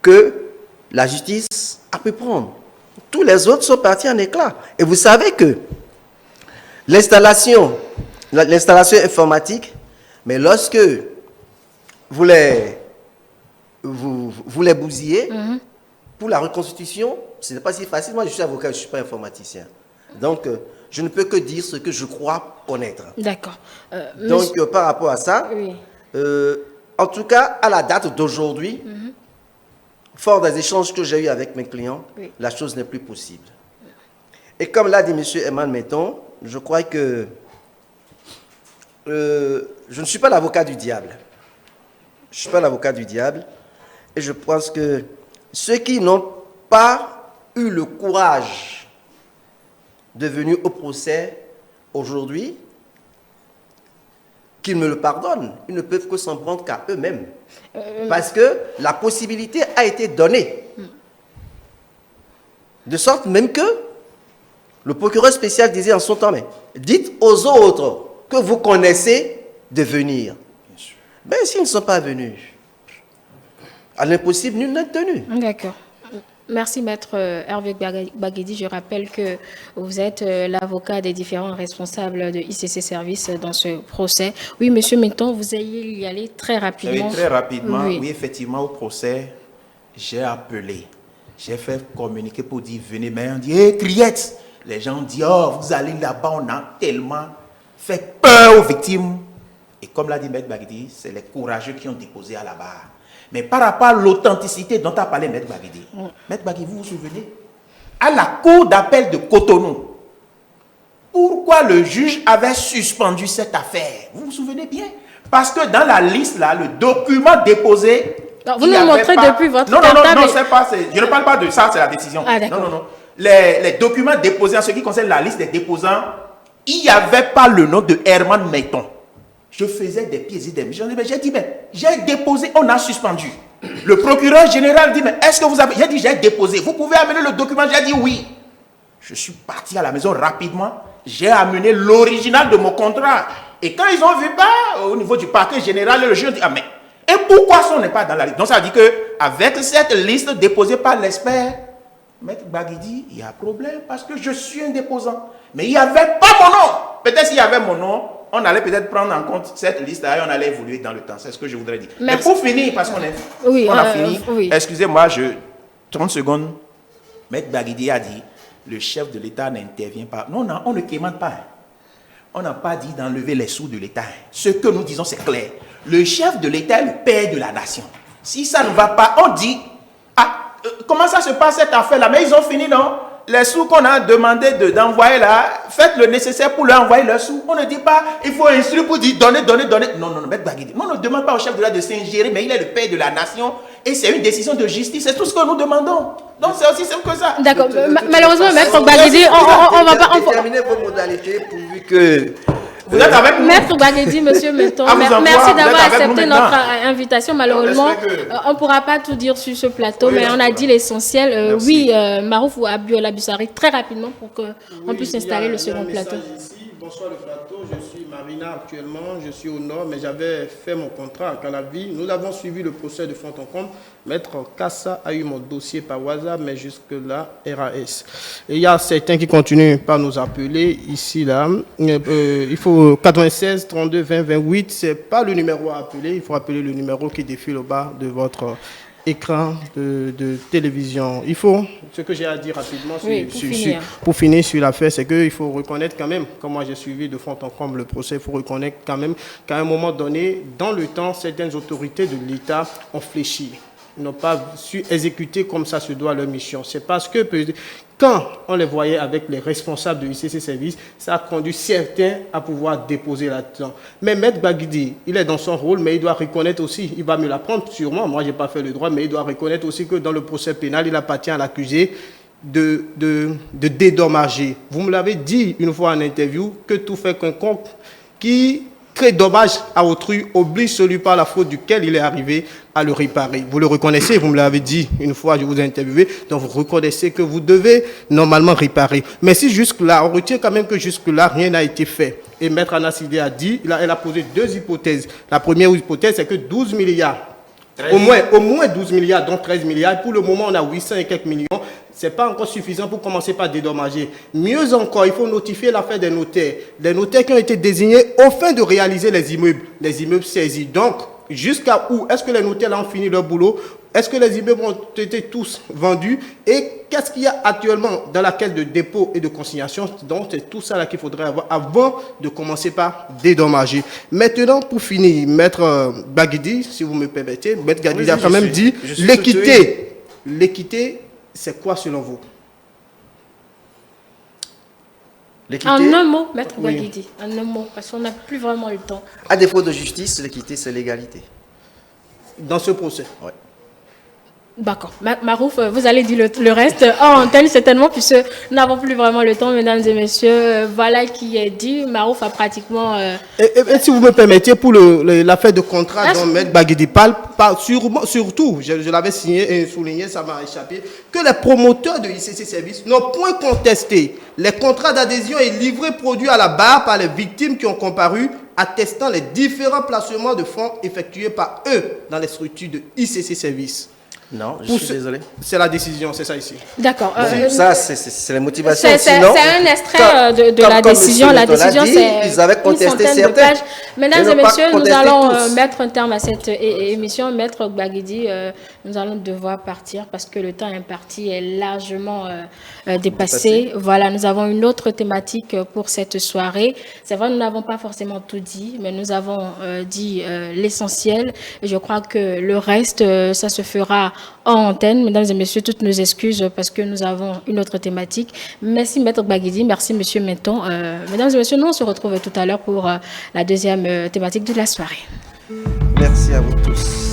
que la justice a pu prendre. Tous les autres sont partis en éclats. Et vous savez que l'installation informatique, mais lorsque vous les bousillez, pour la reconstitution, ce n'est pas si facile. Moi, je suis avocat, je ne suis pas informaticien. Donc, je ne peux que dire ce que je crois connaître. D'accord. Donc, par rapport à ça, oui. En tout cas, à la date d'aujourd'hui, fort des échanges que j'ai eus avec mes clients, oui. la chose n'est plus possible. Et comme l'a dit M. Eman Metton, je crois que je ne suis pas l'avocat du diable. Je ne suis pas l'avocat du diable. Et je pense que ceux qui n'ont pas eu le courage de venir au procès aujourd'hui, qu'ils me le pardonnent. Ils ne peuvent que s'en prendre qu'à eux-mêmes. Parce que la possibilité a été donnée. De sorte même que le procureur spécial disait en son temps, mais dites aux autres que vous connaissez de venir. Mais s'ils ne sont pas venus, à l'impossible, nul n'est tenu. D'accord. Merci, Maître Hervé Baguedi. Je rappelle que vous êtes l'avocat des différents responsables de ICC Service dans ce procès. Oui, Monsieur Metton, vous allez y aller très rapidement. Oui, très rapidement. Oui. Oui, effectivement, au procès, j'ai appelé. J'ai fait communiquer pour dire, venez, mais on dit, hé, Criette. Les gens disent, oh, vous allez là-bas, on a tellement fait peur aux victimes. Et comme l'a dit Maître Baguedi, c'est les courageux qui ont déposé à la barre. Mais par rapport à l'authenticité dont a parlé Maître Baguedi, Maître Baguedi, vous vous souvenez, à la cour d'appel de Cotonou, pourquoi le juge avait suspendu cette affaire? Vous vous souvenez bien? Parce que dans la liste, là, le document déposé... Alors, vous nous montrez depuis votre non, cartable. Non, c'est pas, je ne parle pas de ça, c'est la décision. Ah, d'accord. Non. Les documents déposés en ce qui concerne la liste des déposants, il n'y avait pas le nom de Herman Metton. Je faisais des pieds et des miches. J'ai dit, mais j'ai déposé, on a suspendu. Le procureur général dit, mais est-ce que vous avez... J'ai dit, j'ai déposé. Vous pouvez amener le document? J'ai dit oui. Je suis parti à la maison rapidement. J'ai amené l'original de mon contrat. Et quand ils ont vu, au niveau du parquet général, le juge dit, ah mais, et pourquoi ça n'est pas dans la liste? Donc ça veut dire qu'avec cette liste déposée par l'expert, Maître Baguedi, il y a un problème parce que je suis un déposant. Mais il n'y avait pas mon nom. Peut-être s'il y avait mon nom, on allait peut-être prendre en compte cette liste-là et on allait évoluer dans le temps. C'est ce que je voudrais dire. Merci. Mais pour finir, parce qu'on a fini, oui. Excusez-moi, 30 secondes. Maître Baguedi a dit, le chef de l'État n'intervient pas. Non, on ne quémande pas. On n'a pas dit d'enlever les sous de l'État. Ce que nous disons, c'est clair. Le chef de l'État est le père de la nation. Si ça ne va pas, on dit, comment ça se passe cette affaire-là? Mais ils ont fini, non? Les sous qu'on a demandé d'envoyer là, faites le nécessaire pour leur envoyer leurs sous. On ne dit pas, il faut instruire pour dire donnez. Non, Maître Baguedi. On ne demande pas au chef de l'État de s'ingérer, mais il est le père de la nation et c'est une décision de justice. C'est tout ce que nous demandons. Donc c'est aussi simple que ça. D'accord. Malheureusement, Maître Baguedi, on va pas... Déterminer vos modalités pourvu que... Vous êtes avec nous? Maître Baguedi, Monsieur Metton, merci d'avoir accepté notre invitation. Malheureusement, on ne pourra pas tout dire sur ce plateau, mais on a dit l'essentiel. Oui, Marouf ou Abiola Bussari, très rapidement pour qu'on puisse installer le second plateau. Bonsoir le plateau, je suis Marina actuellement, je suis au nord, mais j'avais fait mon contrat à Calavi. Nous avons suivi le procès de fond en comble. Maître Kassa a eu mon dossier par WhatsApp, mais jusque-là, RAS. Et il y a certains qui continuent par nous appeler ici, là. Il faut 96 32 20 28, ce n'est pas le numéro à appeler, il faut appeler le numéro qui défile au bas de votre écran de télévision. Il faut, ce que j'ai à dire rapidement pour finir sur l'affaire, c'est qu'il faut reconnaître quand même, comme moi j'ai suivi de fond en comble le procès, il faut reconnaître quand même qu'à un moment donné, dans le temps, certaines autorités de l'État ont fléchi, n'ont pas su exécuter comme ça se doit leur mission. C'est parce que quand on les voyait avec les responsables de ICC Service, ça a conduit certains à pouvoir déposer là-dedans. Mais Maître Baguedi, il est dans son rôle, mais il doit reconnaître aussi, il va me l'apprendre sûrement, moi je n'ai pas fait le droit, mais il doit reconnaître aussi que dans le procès pénal, il appartient à l'accusé de dédommager. Vous me l'avez dit une fois en interview, que tout fait quiconque qui crée dommage à autrui oblige celui par la faute duquel il est arrivé à le réparer. Vous le reconnaissez, vous me l'avez dit une fois, je vous ai interviewé, donc vous reconnaissez que vous devez normalement réparer. Mais si jusque-là, on retient quand même que jusque-là, rien n'a été fait. Et Maître Anasidé a dit, elle a posé deux hypothèses. La première hypothèse, c'est que 12 milliards, au moins 12 milliards, dont 13 milliards. Pour le moment, on a 800 et quelques millions. Ce n'est pas encore suffisant pour commencer par dédommager. Mieux encore, il faut notifier l'affaire des notaires. Les notaires qui ont été désignés au fin de réaliser les immeubles saisis. Donc, jusqu'à où est-ce que les notaires ont fini leur boulot? Est-ce que les immeubles ont été tous vendus? Et qu'est-ce qu'il y a actuellement dans la caisse de dépôt et de consignation? Donc, c'est tout ça là qu'il faudrait avoir avant de commencer par dédommager. Maintenant, pour finir, Maître Baguidi, si vous me permettez, Maître Baguidi a quand même dit l'équité. L'équité, c'est quoi selon vous? En un mot, Maître Baguidi, en un mot, parce qu'on n'a plus vraiment le temps. À défaut de justice, l'équité, c'est l'égalité. Dans ce procès? Oui. D'accord. Marouf, vous allez dire le reste en antenne certainement, puisque nous n'avons plus vraiment le temps, mesdames et messieurs. Voilà qui est dit. Marouf a pratiquement... Et si vous me permettez, pour l'affaire de contrat dont Maître Baguidi parle, surtout, je l'avais signé et souligné, ça m'a échappé, que les promoteurs de ICC Services n'ont point contesté les contrats d'adhésion et livrets produits à la barre par les victimes qui ont comparu, attestant les différents placements de fonds effectués par eux dans les structures de ICC Services. Non, je suis désolé. C'est la décision, c'est ça ici. D'accord. Ça, c'est la motivation. C'est un extrait de la décision. La décision, c'est ils avaient contesté certains. Mesdames et messieurs, nous allons mettre un terme à cette émission. Maître Baguidi, nous allons devoir partir parce que le temps imparti est largement dépassé. Voilà, nous avons une autre thématique pour cette soirée. C'est vrai, nous n'avons pas forcément tout dit, mais nous avons dit l'essentiel. Et je crois que le reste, ça se fera en antenne. Mesdames et messieurs, toutes nos excuses parce que nous avons une autre thématique. Merci Maître Baguidi, merci Monsieur Menton. Mesdames et messieurs, nous on se retrouve tout à l'heure pour la deuxième thématique de la soirée. Merci à vous tous.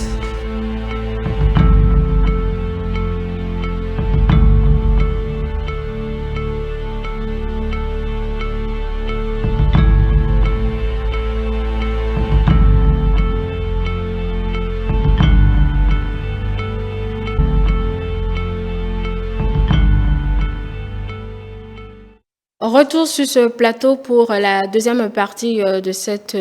Retour sur ce plateau pour la deuxième partie de cette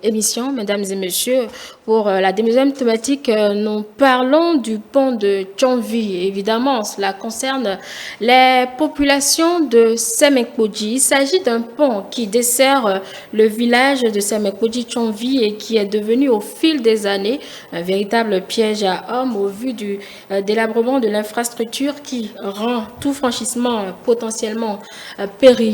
émission, mesdames et messieurs. Pour la deuxième thématique, nous parlons du pont de Tchonvi. Évidemment, cela concerne les populations de Semekpodji. Il s'agit d'un pont qui dessert le village de Semekpodji Tchonvi et qui est devenu au fil des années un véritable piège à hommes au vu du délabrement de l'infrastructure qui rend tout franchissement potentiellement périlleux.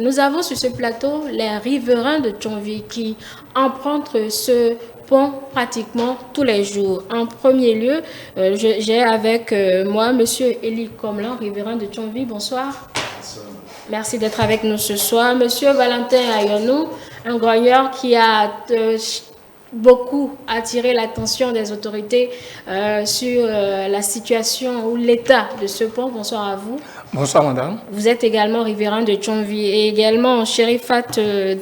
Nous avons sur ce plateau les riverains de Tchonvi qui empruntent ce pont pratiquement tous les jours. En premier lieu, j'ai avec moi Monsieur Eli Komlan, riverain de Tchonvi. Bonsoir. Bonsoir. Merci d'être avec nous ce soir. Monsieur Valentin Ayonou, un grogneur qui a beaucoup attiré l'attention des autorités sur la situation ou l'état de ce pont. Bonsoir à vous. Bonsoir, madame. Vous êtes également riverain de Tchonvi et également Chérifat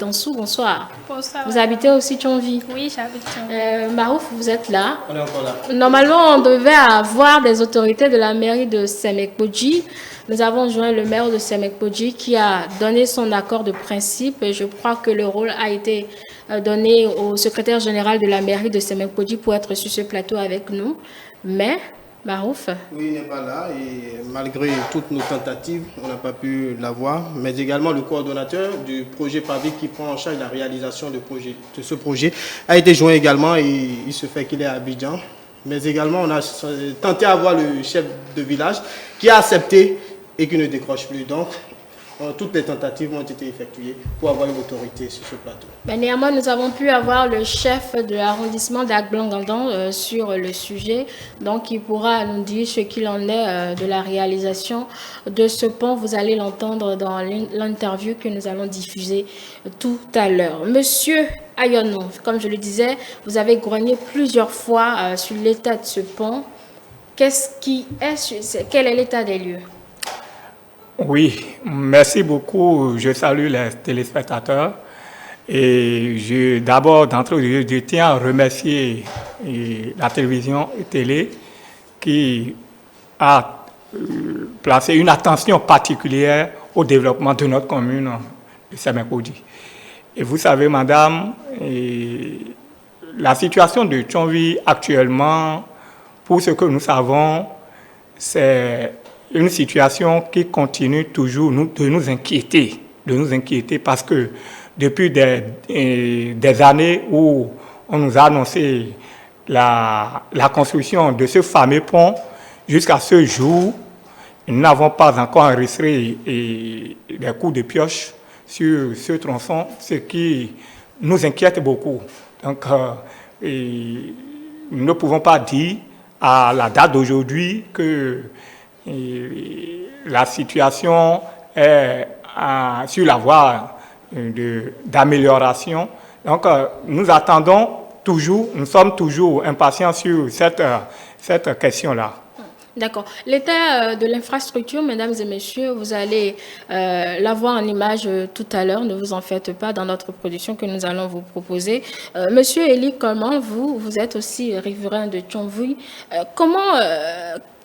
Dansou. Bonsoir. Bonsoir. Vous habitez aussi Tchonvi? Oui, j'habite Tchonvi. Marouf, vous êtes là. On est encore là. Normalement, on devait avoir des autorités de la mairie de Semekpodji. Nous avons joint le maire de Semekpodji qui a donné son accord de principe. Et je crois que le rôle a été donné au secrétaire général de la mairie de Semekpodji pour être sur ce plateau avec nous. Mais, Marouf? Oui, il n'est pas là et malgré toutes nos tentatives, on n'a pas pu l'avoir. Mais également le coordonnateur du projet PAVIC qui prend en charge la réalisation de ce projet a été joint également et il se fait qu'il est à Abidjan. Mais également, on a tenté d'avoir le chef de village qui a accepté et qui ne décroche plus. Donc, toutes les tentatives ont été effectuées pour avoir une autorité sur ce plateau. Mais néanmoins, nous avons pu avoir le chef de l'arrondissement d'Agblangandon sur le sujet. Donc, il pourra nous dire ce qu'il en est de la réalisation de ce pont. Vous allez l'entendre dans l'interview que nous allons diffuser tout à l'heure. Monsieur Ayonou, comme je le disais, vous avez grogné plusieurs fois sur l'état de ce pont. Quel est l'état des lieux? Oui, merci beaucoup. Je salue les téléspectateurs. Et d'abord, d'entrée, je tiens à remercier la télévision et télé qui a placé une attention particulière au développement de notre commune de Semekpodji. Et vous savez, madame, la situation de Tchonvi actuellement, pour ce que nous savons, c'est une situation qui continue toujours de nous inquiéter parce que depuis des années où on nous a annoncé la construction de ce fameux pont, jusqu'à ce jour, nous n'avons pas encore enregistré des coups de pioche sur ce tronçon, ce qui nous inquiète beaucoup. Donc, nous ne pouvons pas dire à la date d'aujourd'hui que la situation est sur la voie d'amélioration. Donc, nous attendons toujours, nous sommes toujours impatients sur cette question-là. D'accord. L'état de l'infrastructure, mesdames et messieurs, vous allez la voir en image tout à l'heure, ne vous en faites pas, dans notre production que nous allons vous proposer. Monsieur Eli, comment vous êtes aussi riverain de Thionville, comment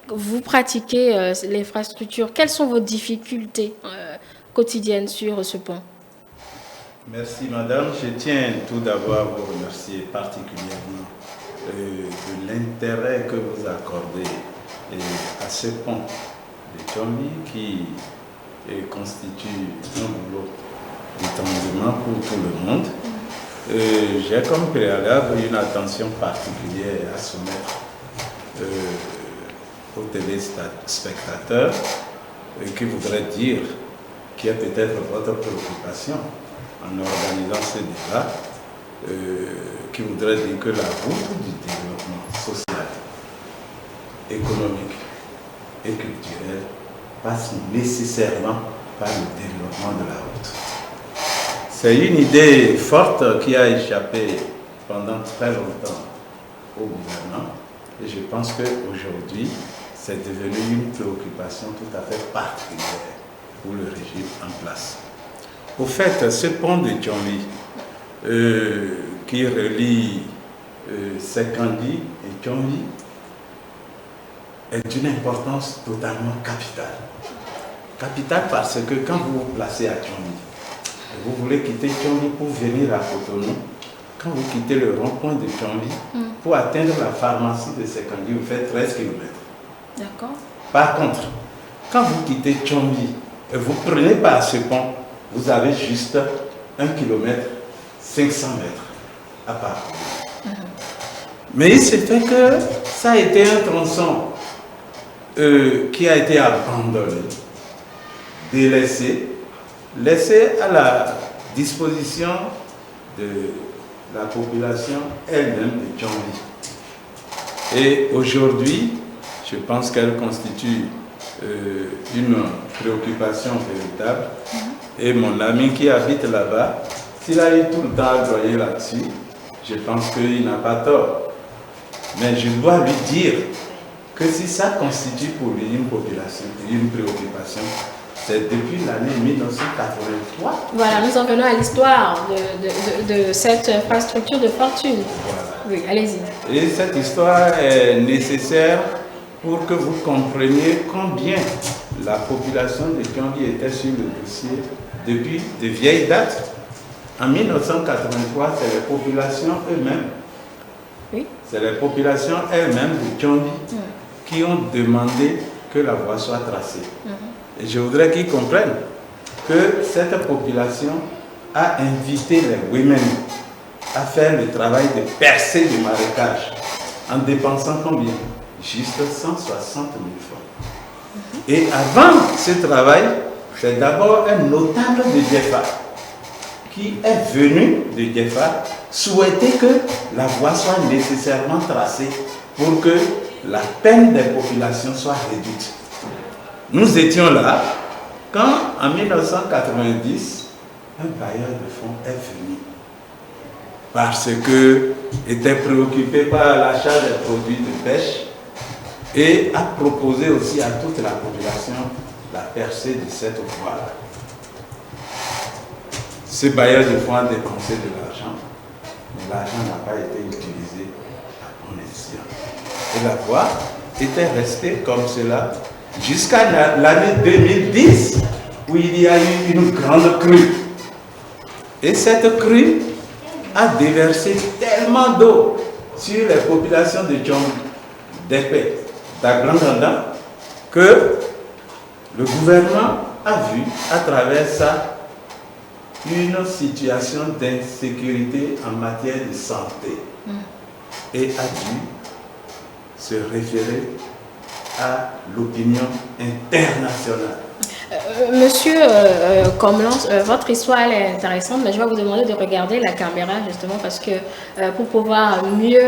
vous pratiquez l'infrastructure? Quelles sont vos difficultés quotidiennes sur ce pont? Merci madame. Je tiens tout d'abord à vous remercier particulièrement de l'intérêt que vous accordez à ce pont de Thionville qui constitue un boulot d'étendement pour tout le monde. J'ai comme préalable une attention particulière à soumettre aux téléspectateurs qui voudrait dire qui est peut-être votre préoccupation en organisant ce débat, qui voudrait dire que la route du développement social, économique et culturel passe nécessairement par le développement de la route. C'est une idée forte qui a échappé pendant très longtemps au gouvernement et je pense qu'aujourd'hui, c'est devenu une préoccupation tout à fait particulière pour le régime en place. Au fait, ce pont de Thionville qui relie Sékandji et Thionville est d'une importance totalement capitale. Capitale parce que quand vous vous placez à Thionville, vous voulez quitter Thionville pour venir à Cotonou, quand vous quittez le rond-point de Thionville, pour atteindre la pharmacie de Sékandji, vous faites 13 km. D'accord. Par contre, quand vous quittez Thionville et vous prenez par ce pont, vous avez juste 1 km 500 mètres à parcourir. Mais il s'est fait que ça a été un tronçon qui a été abandonné, délaissé, laissé à la disposition de la population elle-même de Thionville. Et aujourd'hui, je pense qu'elle constitue une préoccupation véritable. Et mon ami qui habite là-bas, s'il a eu tout le temps à broyer là-dessus, je pense qu'il n'a pas tort. Mais je dois lui dire que si ça constitue pour lui une préoccupation, c'est depuis l'année 1983. Voilà, nous en venons à l'histoire de cette infrastructure de fortune. Voilà. Oui, allez-y. Et cette histoire est nécessaire pour que vous compreniez combien la population de Thionville était sur le dossier depuis de vieilles dates. En 1983, c'est les populations eux-mêmes. Oui. C'est les populations elles-mêmes de Thionville qui ont demandé que la voie soit tracée. Et je voudrais qu'ils comprennent que cette population a invité les women à faire le travail de percée du marécage en dépensant combien? Juste 160 000 francs. Et avant ce travail, c'est d'abord un notable de Diefa qui est venu de Diefa souhaiter que la voie soit nécessairement tracée pour que la peine des populations soit réduite. Nous étions là quand, en 1990, un bailleur de fonds est venu parce qu'il était préoccupé par l'achat des produits de pêche et a proposé aussi à toute la population la percée de cette voie. Ce bailleur de fonds a dépensé de l'argent, mais l'argent n'a pas été utilisé à bon escient. Et la voie était restée comme cela jusqu'à l'année 2010 où il y a eu une grande crue. Et cette crue a déversé tellement d'eau sur les populations de Thionville, d'Épée, d'Agrandanda, que le gouvernement a vu à travers ça une situation d'insécurité en matière de santé. et a dû se référer à l'opinion internationale. Monsieur Komlan, votre histoire elle est intéressante, mais je vais vous demander de regarder la caméra justement parce que pour pouvoir mieux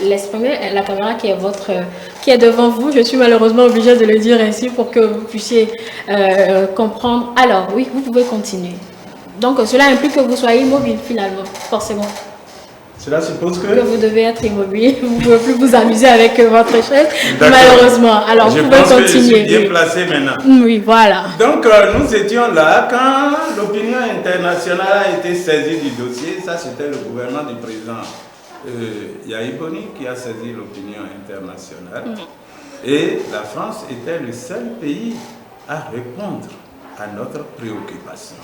l'exprimer, la caméra qui est devant vous, je suis malheureusement obligée de le dire ainsi pour que vous puissiez comprendre. Alors oui, vous pouvez continuer. Donc cela implique que vous soyez immobile finalement, forcément. Cela suppose que vous devez être immobile, vous ne pouvez plus vous amuser avec votre chaise, malheureusement. Alors, vous pouvez continuer. Je suis bien placé maintenant. Oui, voilà. Donc, nous étions là quand l'opinion internationale a été saisie du dossier. Ça, c'était le gouvernement du président Yahya Boni qui a saisi l'opinion internationale. Et la France était le seul pays à répondre à notre préoccupation,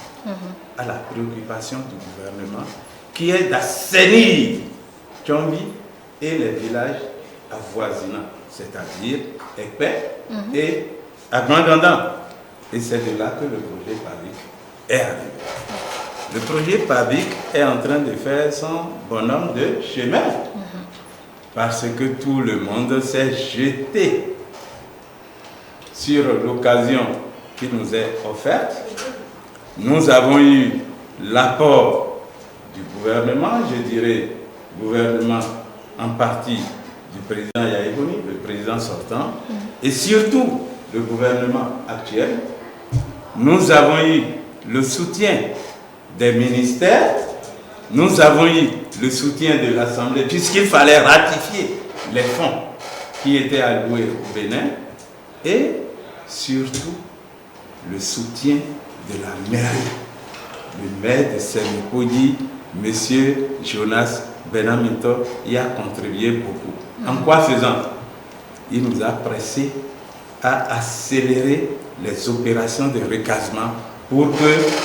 à la préoccupation du gouvernement, qui est d'assainir Tchombi et les villages avoisinants, c'est-à-dire Ekpé et Agbandandan. Et c'est de là que le projet PAVIC est arrivé. Le projet PAVIC est en train de faire son bonhomme de chemin, parce que tout le monde s'est jeté sur l'occasion qui nous est offerte. Nous avons eu l'apport du gouvernement, je dirais gouvernement en partie du président Yahya Boni, le président sortant, et surtout le gouvernement actuel. Nous avons eu le soutien des ministères, nous avons eu le soutien de l'Assemblée, puisqu'il fallait ratifier les fonds qui étaient alloués au Bénin, et surtout le soutien de la mairie. Le maire de Sénépoudi, M. Jonas Benamito, y a contribué beaucoup. En quoi faisant? Il nous a pressé à accélérer les opérations de recasement pour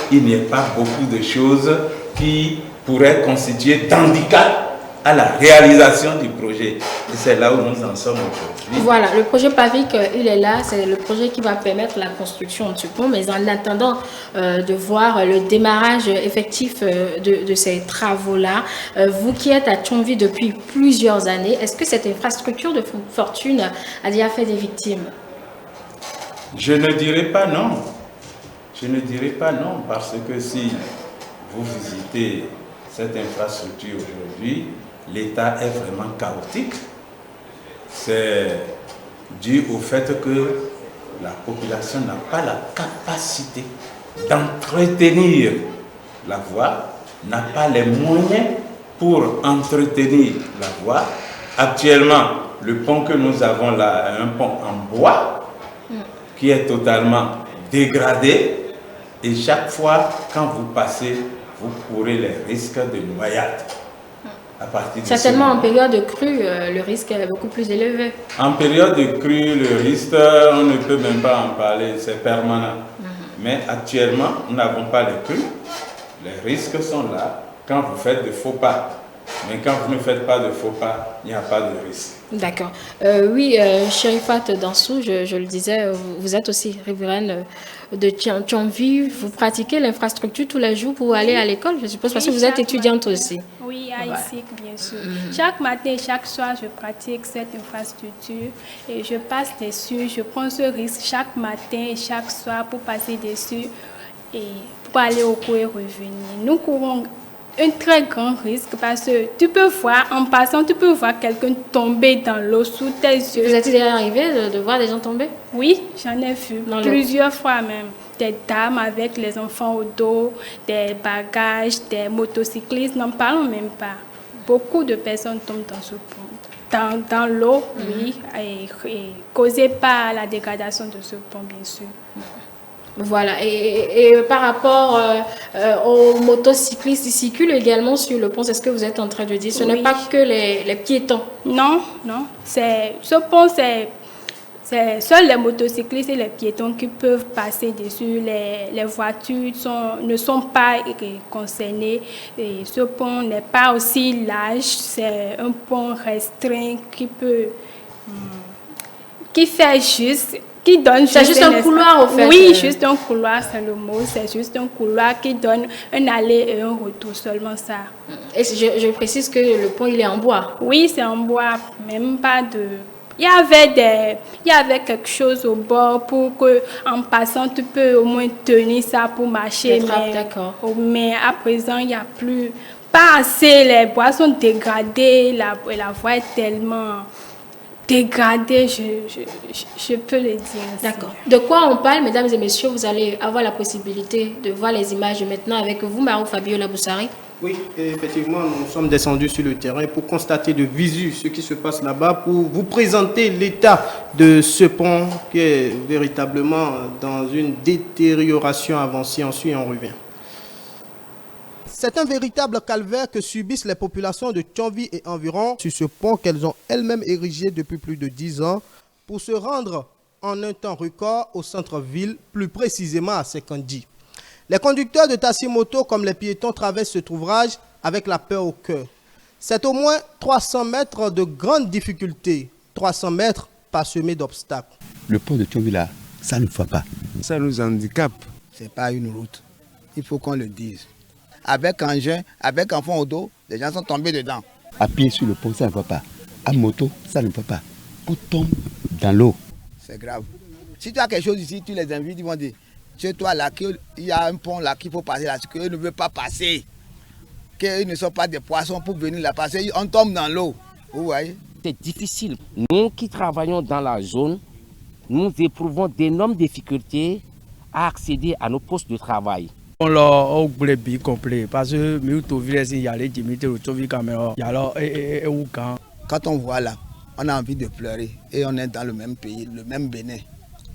qu'il n'y ait pas beaucoup de choses qui pourraient constituer d'handicap à la réalisation du projet. Et c'est là où nous en sommes aujourd'hui. Voilà, le projet PAVIC, il est là, c'est le projet qui va permettre la construction du pont, mais en attendant de voir le démarrage effectif de ces travaux-là, vous qui êtes à Tchomvi depuis plusieurs années, est-ce que cette infrastructure de fortune a déjà fait des victimes? Je ne dirais pas non. Je ne dirais pas non, parce que si vous visitez cette infrastructure aujourd'hui, l'état est vraiment chaotique. C'est dû au fait que la population n'a pas la capacité d'entretenir la voie, n'a pas les moyens pour entretenir la voie. Actuellement, le pont que nous avons là est un pont en bois qui est totalement dégradé, et chaque fois quand vous passez, vous courez les risques de noyade. Certainement en période de crue, le risque est beaucoup plus élevé. En période de crue, le risque, on ne peut même pas en parler, c'est permanent. Mais actuellement, nous n'avons pas les crues. Les risques sont là quand vous faites de faux pas. Mais quand vous ne faites pas de faux pas, il n'y a pas de risque. D'accord. Oui, Chérifat Dansou, je le disais, vous êtes aussi riveraine de Tchomvi. Vous pratiquez l'infrastructure tous les jours pour aller à l'école, je suppose, parce que vous êtes étudiante aussi. Oui, à ISIC, bien sûr. Chaque matin et chaque soir, je pratique cette infrastructure et je passe dessus. Je prends ce risque chaque matin et chaque soir pour passer dessus et pour aller au cours et revenir. Nous courons un très grand risque parce que tu peux voir, en passant, tu peux voir quelqu'un tomber dans l'eau sous tes yeux. Vous êtes déjà arrivé de voir des gens tomber? Oui, j'en ai vu, plusieurs fois même. Des dames avec les enfants au dos, des bagages, des motocyclistes, n'en parlons même pas. Beaucoup de personnes tombent dans ce pont. Dans l'eau, oui, et causée par la dégradation de ce pont, bien sûr. Voilà, et par rapport aux motocyclistes, ils circulent également sur le pont, c'est ce que vous êtes en train de dire. Ce n'est pas que les piétons. Non, non. Ce pont, c'est seuls les motocyclistes et les piétons qui peuvent passer dessus. Les voitures ne sont pas concernées. Et ce pont n'est pas aussi large. C'est un pont restreint qui fait juste qui donne C'est juste un couloir, au fait. Oui, juste un couloir, c'est le mot. C'est juste un couloir qui donne un aller et un retour, seulement ça. Et je précise que le pont, il est en bois. Oui, c'est en bois, même pas de... Il y avait quelque chose au bord pour que, en passant, tu peux au moins tenir ça pour marcher. D'accord. Mais à présent, il n'y a plus... Pas assez, les bois sont dégradés, la voie est tellement... dégradé, je peux le dire. D'accord. De quoi on parle, mesdames et messieurs? Vous allez avoir la possibilité de voir les images maintenant avec vous, Marou Fabiola Boussari. Oui, effectivement, nous sommes descendus sur le terrain pour constater de visu ce qui se passe là-bas, pour vous présenter l'état de ce pont qui est véritablement dans une détérioration avancée. Ensuite, on revient. C'est un véritable calvaire que subissent les populations de Thionville et environ sur ce pont qu'elles ont elles-mêmes érigé depuis plus de 10 ans pour se rendre en un temps record au centre-ville, plus précisément à Sekandi. Les conducteurs de taxi-moto comme les piétons traversent cet ouvrage avec la peur au cœur. C'est au moins 300 mètres de grande difficulté, 300 mètres parsemés d'obstacles. Le pont de Thionville là, ça ne va pas. Ça nous handicape. Ce n'est pas une route. Il faut qu'on le dise. Avec engin, avec enfant au dos, les gens sont tombés dedans. À pied sur le pont, ça ne va pas. À moto, ça ne va pas. On tombe dans l'eau. C'est grave. Si tu as quelque chose ici, tu les invites, ils vont dire, chez toi là, il y a un pont là qu'il faut passer là, qu'eux ne veulent pas passer. Qu'ils ne sont pas des poissons pour venir là passer, on tombe dans l'eau. Vous voyez? C'est difficile. Nous qui travaillons dans la zone, nous éprouvons d'énormes difficultés à accéder à nos postes de travail. On l'a oublié bien complet parce que nous tous il y a les limites de Thionville caméra. Il y a là et quand on voit là, on a envie de pleurer et on est dans le même pays, le même Bénin.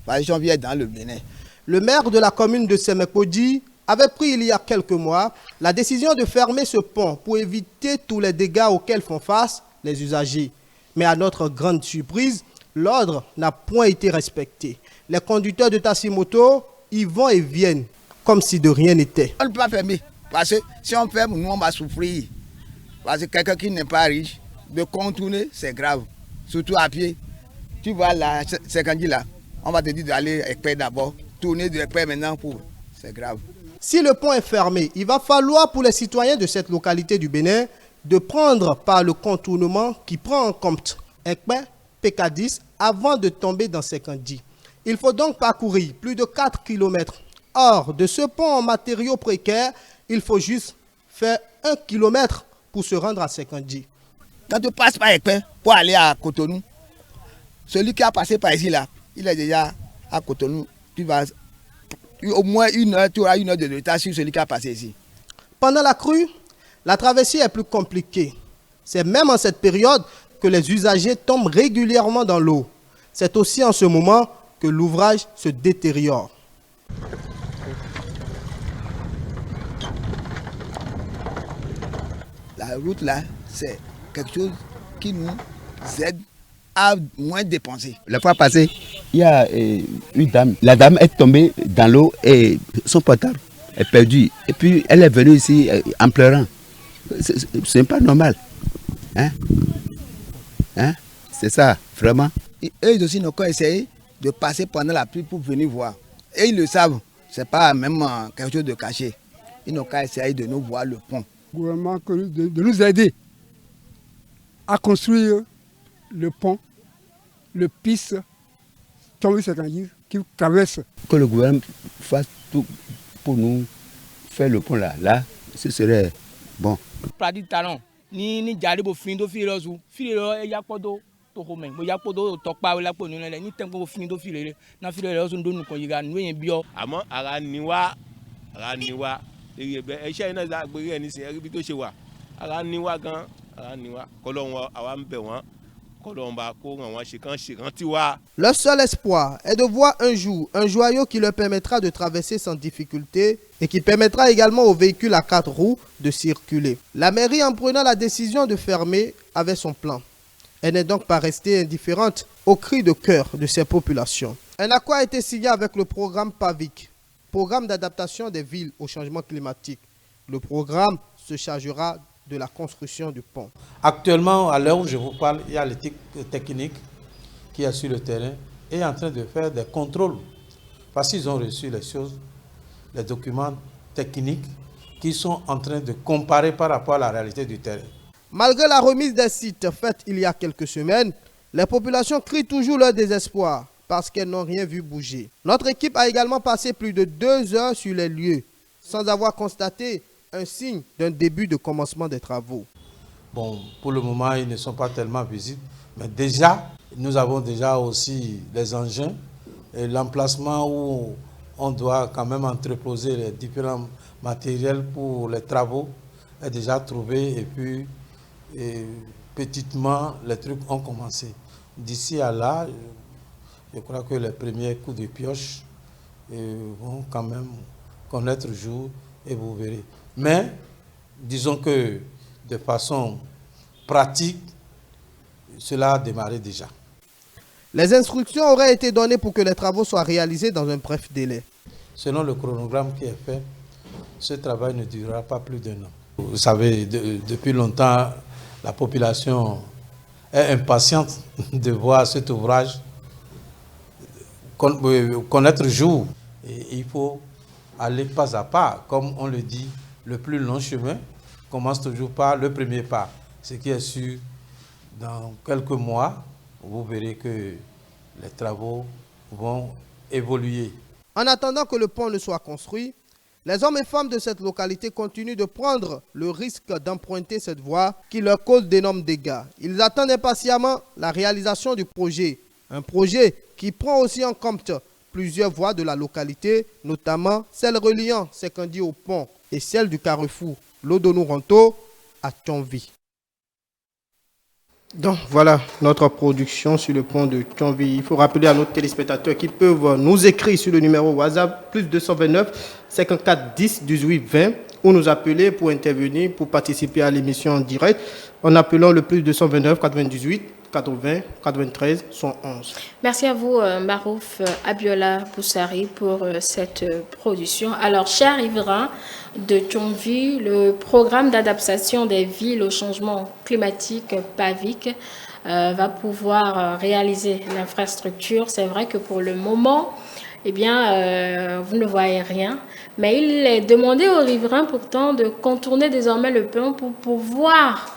Parce que Thionville est dans le Bénin. Le maire de la commune de Semekodi avait pris il y a quelques mois la décision de fermer ce pont pour éviter tous les dégâts auxquels font face les usagers. Mais à notre grande surprise, l'ordre n'a point été respecté. Les conducteurs de taxi-moto y vont et viennent comme si de rien n'était. On ne peut pas fermer, parce que si on ferme, nous on va souffrir. Parce que quelqu'un qui n'est pas riche, de contourner, c'est grave. Surtout à pied. Tu vois là, c'est quand là, on va te dire d'aller Ekpé d'abord, tourner de Ekpé maintenant pour... C'est grave. Si le pont est fermé, il va falloir pour les citoyens de cette localité du Bénin de prendre par le contournement qui prend en compte Ekpé, PK10 avant de tomber dans Sekandi. Il faut donc parcourir plus de 4 km. Or, de ce pont en matériaux précaires, il faut juste faire 1 km pour se rendre à Sekandi. Quand tu passes par Ekpé pour aller à Cotonou, celui qui a passé par ici, là, il est déjà à Cotonou. Tu vas au moins 1 heure, tu auras 1 heure de retard sur celui qui a passé ici. Pendant la crue, la traversée est plus compliquée. C'est même en cette période que les usagers tombent régulièrement dans l'eau. C'est aussi en ce moment que l'ouvrage se détériore. La route là, c'est quelque chose qui nous aide à moins dépenser. La fois passée, il y a une dame. La dame est tombée dans l'eau et son portable est perdu. Et puis elle est venue ici en pleurant. Ce n'est pas normal. Hein? C'est ça, vraiment. Et eux aussi n'ont qu'à essayer de passer pendant la pluie pour venir voir. Et ils le savent. Ce n'est pas même quelque chose de caché. Ils n'ont qu'à essayer de nous voir le pont. Le gouvernement de nous aider à construire le pont, le piste, Thionville qui traverse. Que le gouvernement fasse tout pour nous faire le pont là. Là, ce serait bon. Ni jaribo findo filozu filero yakpodo to home mo yakpodo to pa la po ni le ni tempo findo filere na filere so ndonu ko yiga nu yen bio àmọ́ ara ni wá ebe iṣẹ́ iná za gbere ẹni sin eri bi tó ṣe wà ara ni wá gan ara ni wá k'Ọlọ́run àwa ń bẹ̀ wọ́n k'Ọlọ́run bá kó ràn wọ́n ṣe kan ti wá. Leur seul espoir est de voir un jour un joyau qui leur permettra de traverser sans difficulté et qui permettra également aux véhicules à 4 roues de circuler. La mairie, en prenant la décision de fermer, avait son plan. Elle n'est donc pas restée indifférente aux cris de cœur de ces populations. Un accord a été signé avec le programme PAVIC, Programme d'adaptation des villes au changement climatique. Le programme se chargera de la construction du pont. Actuellement, à l'heure où je vous parle, il y a l'équipe technique qui est sur le terrain est en train de faire des contrôles parce qu'ils ont reçu les choses, les documents techniques qui sont en train de comparer par rapport à la réalité du terrain. Malgré la remise des sites faite il y a quelques semaines, les populations crient toujours leur désespoir parce qu'elles n'ont rien vu bouger. Notre équipe a également passé plus de 2 heures sur les lieux sans avoir constaté un signe d'un début de commencement des travaux. Bon, pour le moment, ils ne sont pas tellement visibles, mais déjà, nous avons déjà aussi les engins et l'emplacement où on doit quand même entreposer les différents matériels pour les travaux est déjà trouvé et puis petitement les trucs ont commencé. D'ici à là, je crois que les premiers coups de pioche vont quand même connaître jour et vous verrez. Mais disons que de façon pratique, cela a démarré déjà. Les instructions auraient été données pour que les travaux soient réalisés dans un bref délai. Selon le chronogramme qui est fait, ce travail ne durera pas plus d'1 an. Vous savez, depuis longtemps, la population est impatiente de voir cet ouvrage connaître jour. Et il faut aller pas à pas, comme on le dit, le plus long chemin commence toujours par le premier pas. Ce qui est sûr, dans quelques mois, vous verrez que les travaux vont évoluer. En attendant que le pont ne soit construit, les hommes et femmes de cette localité continuent de prendre le risque d'emprunter cette voie qui leur cause d'énormes dégâts. Ils attendent impatiemment la réalisation du projet. Un projet qui prend aussi en compte plusieurs voies de la localité, notamment celle reliant Sekandi au pont et celle du carrefour Lodonou-Ronto à Thionville. Donc voilà notre production sur le pont de Thionville. Il faut rappeler à nos téléspectateurs qu'ils peuvent nous écrire sur le numéro WhatsApp plus 229 54 10 18 20 ou nous appeler pour intervenir, pour participer à l'émission en direct en appelant le plus 229 98 80 93 111. Merci à vous, Marouf Abiola Boussari, pour cette production. Alors, chers riverains de Thionville, le programme d'adaptation des villes au changement climatique PAVIC va pouvoir réaliser l'infrastructure. C'est vrai que pour le moment, eh bien, vous ne voyez rien, mais il est demandé aux riverains pourtant de contourner désormais le pont pour pouvoir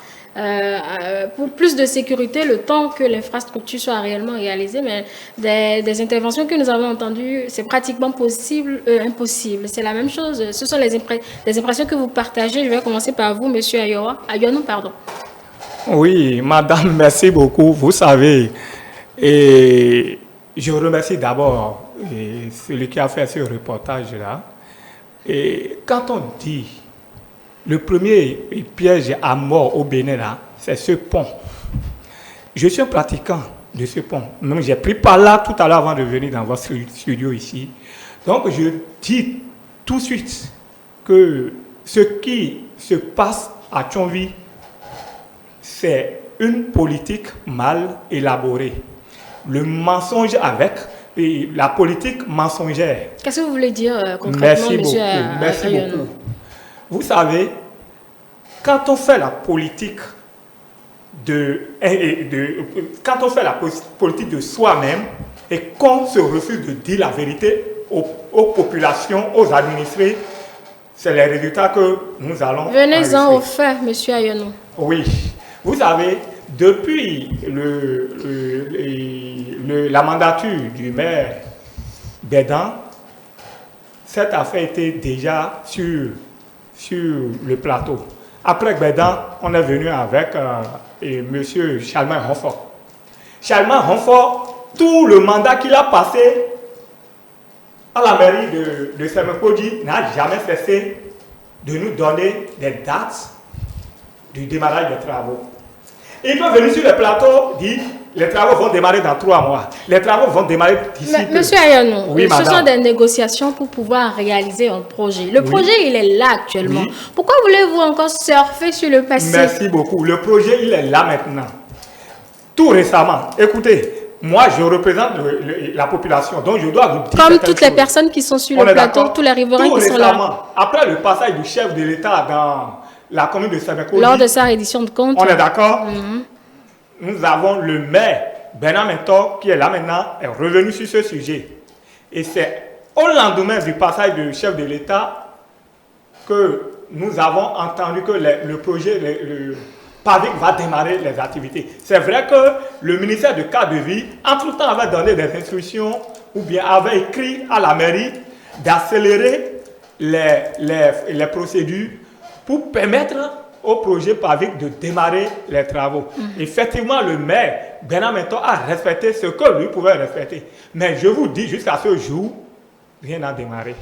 pour plus de sécurité le temps que l'infrastructure soit réellement réalisée, mais des interventions que nous avons entendues, c'est pratiquement impossible. C'est la même chose. Ce sont les impressions que vous partagez. Je vais commencer par vous, monsieur Ayonou, pardon. Oui, madame, merci beaucoup. Vous savez, et je remercie d'abord celui qui a fait ce reportage-là. Et quand on dit le premier piège à mort au Bénin, c'est ce pont. Je suis un pratiquant de ce pont. Même j'ai pris par là tout à l'heure avant de venir dans votre studio ici. Donc je dis tout de suite que ce qui se passe à Thionville, c'est une politique mal élaborée. Le mensonge avec la politique mensongère. Qu'est-ce que vous voulez dire concrètement, monsieur Ayonou? Merci beaucoup. Vous savez, quand on fait la politique quand on fait la politique de soi-même et qu'on se refuse de dire la vérité aux populations, aux administrés, c'est les résultats que nous allons. Venez-en au fait, monsieur Ayonou. Oui. Vous savez, depuis la mandature du maire Bédan, cette affaire était déjà sur le plateau. Après Bédan, on est venu avec M. Chalmin Renfort. Chalmin Renfort, tout le mandat qu'il a passé à la mairie de Semekoji n'a jamais cessé de nous donner des dates du démarrage des travaux. Il peut venir sur le plateau, dire les travaux vont démarrer dans 3 mois. Les travaux vont démarrer d'ici. Monsieur Ayonou, oui, ce sont des négociations pour pouvoir réaliser un projet. Le projet, il est là actuellement. Oui. Pourquoi voulez-vous encore surfer sur le passé? Merci beaucoup. Le projet, il est là maintenant. Tout récemment, écoutez, moi, je représente la population, donc je dois vous dire. Comme toutes les personnes qui sont sur le plateau, tous les riverains qui sont là. Après le passage du chef de l'État dans la commune de Semekoji, lors de sa reddition de comptes. On est d'accord? Nous avons le maire Bernard Mentor, qui est là maintenant, est revenu sur ce sujet. Et c'est au lendemain du passage du chef de l'État que nous avons entendu que le projet, le PAVIC va démarrer les activités. C'est vrai que le ministère de cadre de vie, entre-temps, avait donné des instructions ou bien avait écrit à la mairie d'accélérer les procédures pour permettre au projet PAVIC de démarrer les travaux. Effectivement, le maire, Bernard Mentor, a respecté ce que lui pouvait respecter. Mais je vous dis, jusqu'à ce jour, rien n'a démarré.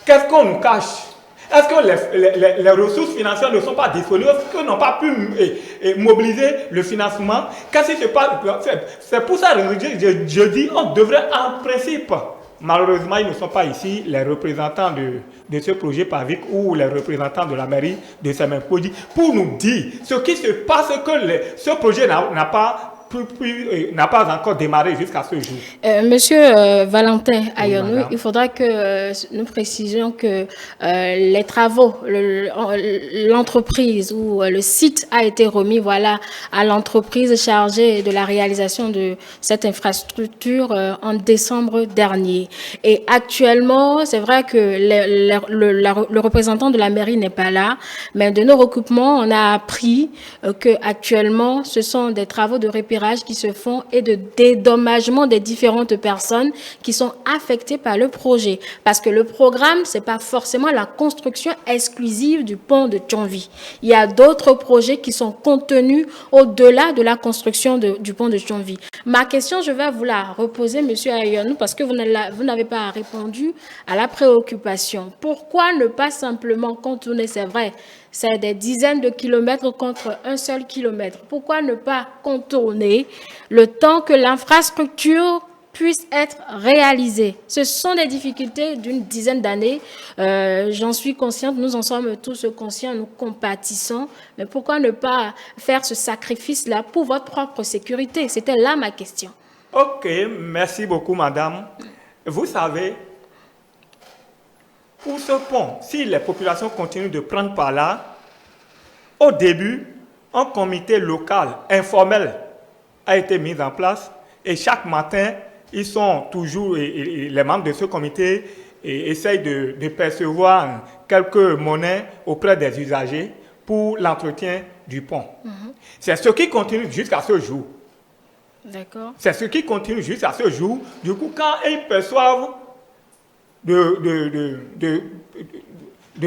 Qu'est-ce qu'on nous cache? Est-ce que les ressources financières ne sont pas disponibles? Est-ce qu'ils n'ont pas pu mobiliser le financement? Qu'est-ce qui se passe? C'est pour ça que je dis on devrait en principe. Malheureusement, ils ne sont pas ici, les représentants de ce projet PAVIC ou les représentants de la mairie de Semenkoji, pour nous dire ce qui se passe, que ce projet n'a pas encore démarré jusqu'à ce jour. Monsieur Valentin Ayonou, il faudra que nous précisions que les travaux, l'entreprise ou le site a été remis à l'entreprise chargée de la réalisation de cette infrastructure en décembre dernier. Et actuellement, c'est vrai que le représentant de la mairie n'est pas là, mais de nos recoupements, on a appris que actuellement, ce sont des travaux de repérage qui se font et de dédommagement des différentes personnes qui sont affectées par le projet. Parce que le programme, c'est pas forcément la construction exclusive du pont de Tchonvi. Il y a d'autres projets qui sont contenus au-delà de la construction du pont de Tchonvi. Ma question, je vais vous la reposer, monsieur Ayonou, parce que vous n'avez pas répondu à la préoccupation. Pourquoi ne pas simplement contourner, c'est vrai, c'est des dizaines de kilomètres contre un seul kilomètre. Pourquoi ne pas contourner le temps que l'infrastructure puisse être réalisée? Ce sont des difficultés d'une dizaine d'années. J'en suis consciente, nous en sommes tous conscients, nous compatissons. Mais pourquoi ne pas faire ce sacrifice-là pour votre propre sécurité? C'était là ma question. Ok, merci beaucoup, madame. Vous savez, pour ce pont, si les populations continuent de prendre par là, au début, un comité local informel a été mis en place et chaque matin, ils sont toujours, et les membres de ce comité essayent de percevoir quelques monnaies auprès des usagers pour l'entretien du pont. C'est ce qui continue jusqu'à ce jour. D'accord. C'est ce qui continue jusqu'à ce jour. Du coup, quand ils perçoivent de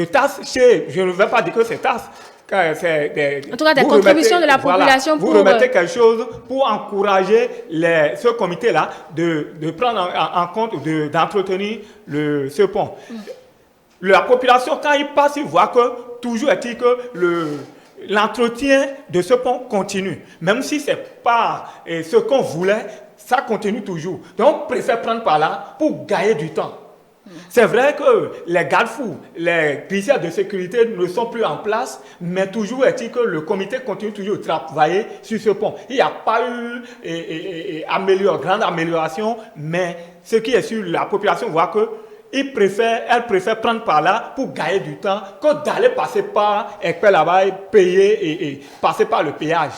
tasses chez, je ne vais pas dire que c'est tasses, en tout cas, des contributions de la population. Vous remettez quelque chose pour encourager ce comité-là de prendre en compte, d'entretenir ce pont. La population, quand ils passent, ils voient que toujours est-il que l'entretien de ce pont continue. Même si ce n'est pas ce qu'on voulait, ça continue toujours. Donc, on préfère prendre par là pour gagner du temps. C'est vrai que les garde-fous, les glissières de sécurité ne sont plus en place, mais toujours est-il que le comité continue toujours de travailler sur ce pont. Il n'y a pas eu grande amélioration, mais ce qui est sûr, la population voit que elle préfère prendre par là pour gagner du temps que d'aller passer par Ekpe là-bas et payer et passer par le péage.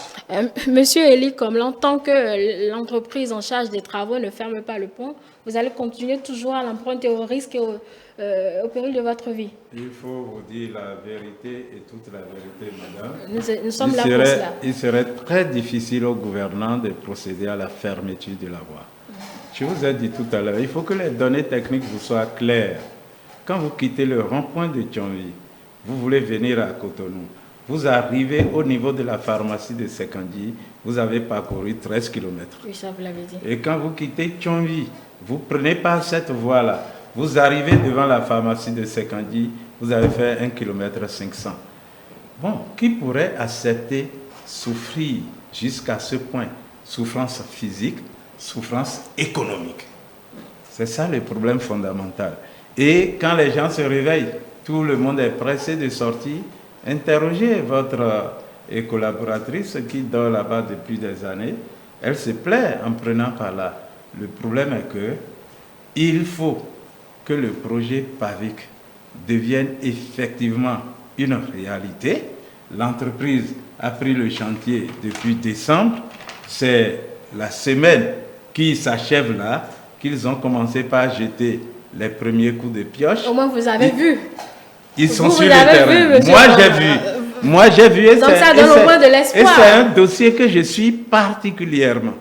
Monsieur Eli, comme tant que l'entreprise en charge des travaux ne ferme pas le pont, vous allez continuer toujours à l'emprunter au risque et au péril de votre vie. Il faut vous dire la vérité et toute la vérité, madame. Nous sommes là pour cela. Il serait très difficile aux gouvernants de procéder à la fermeture de la voie. Je vous ai dit tout à l'heure, il faut que les données techniques vous soient claires. Quand vous quittez le rond-point de Tchonvi, vous voulez venir à Cotonou, vous arrivez au niveau de la pharmacie de Sekandji, vous avez parcouru 13 km. Oui, ça vous l'avez dit. Et quand vous quittez Tchonvi, vous ne prenez pas cette voie-là, vous arrivez devant la pharmacie de Sekandji, vous avez fait 1 km 500. Bon, qui pourrait accepter souffrir jusqu'à ce point? Souffrance physique, souffrance économique. C'est ça le problème fondamental. Et quand les gens se réveillent, tout le monde est pressé de sortir. Interrogez votre collaboratrice qui dort là-bas depuis des années. Elle se plaît en prenant par là. Le problème est que il faut que le projet PAVIC devienne effectivement une réalité. L'entreprise a pris le chantier depuis décembre. C'est la semaine qui s'achève là, qu'ils ont commencé par jeter les premiers coups de pioche. Au moins, vous avez vu. Ils sont Vous sur le avez terrain. vu, Moi, j'ai vu. Moi, j'ai vu. Donc, ça donne au moins de l'espoir. Et c'est un dossier que je suis particulièrement.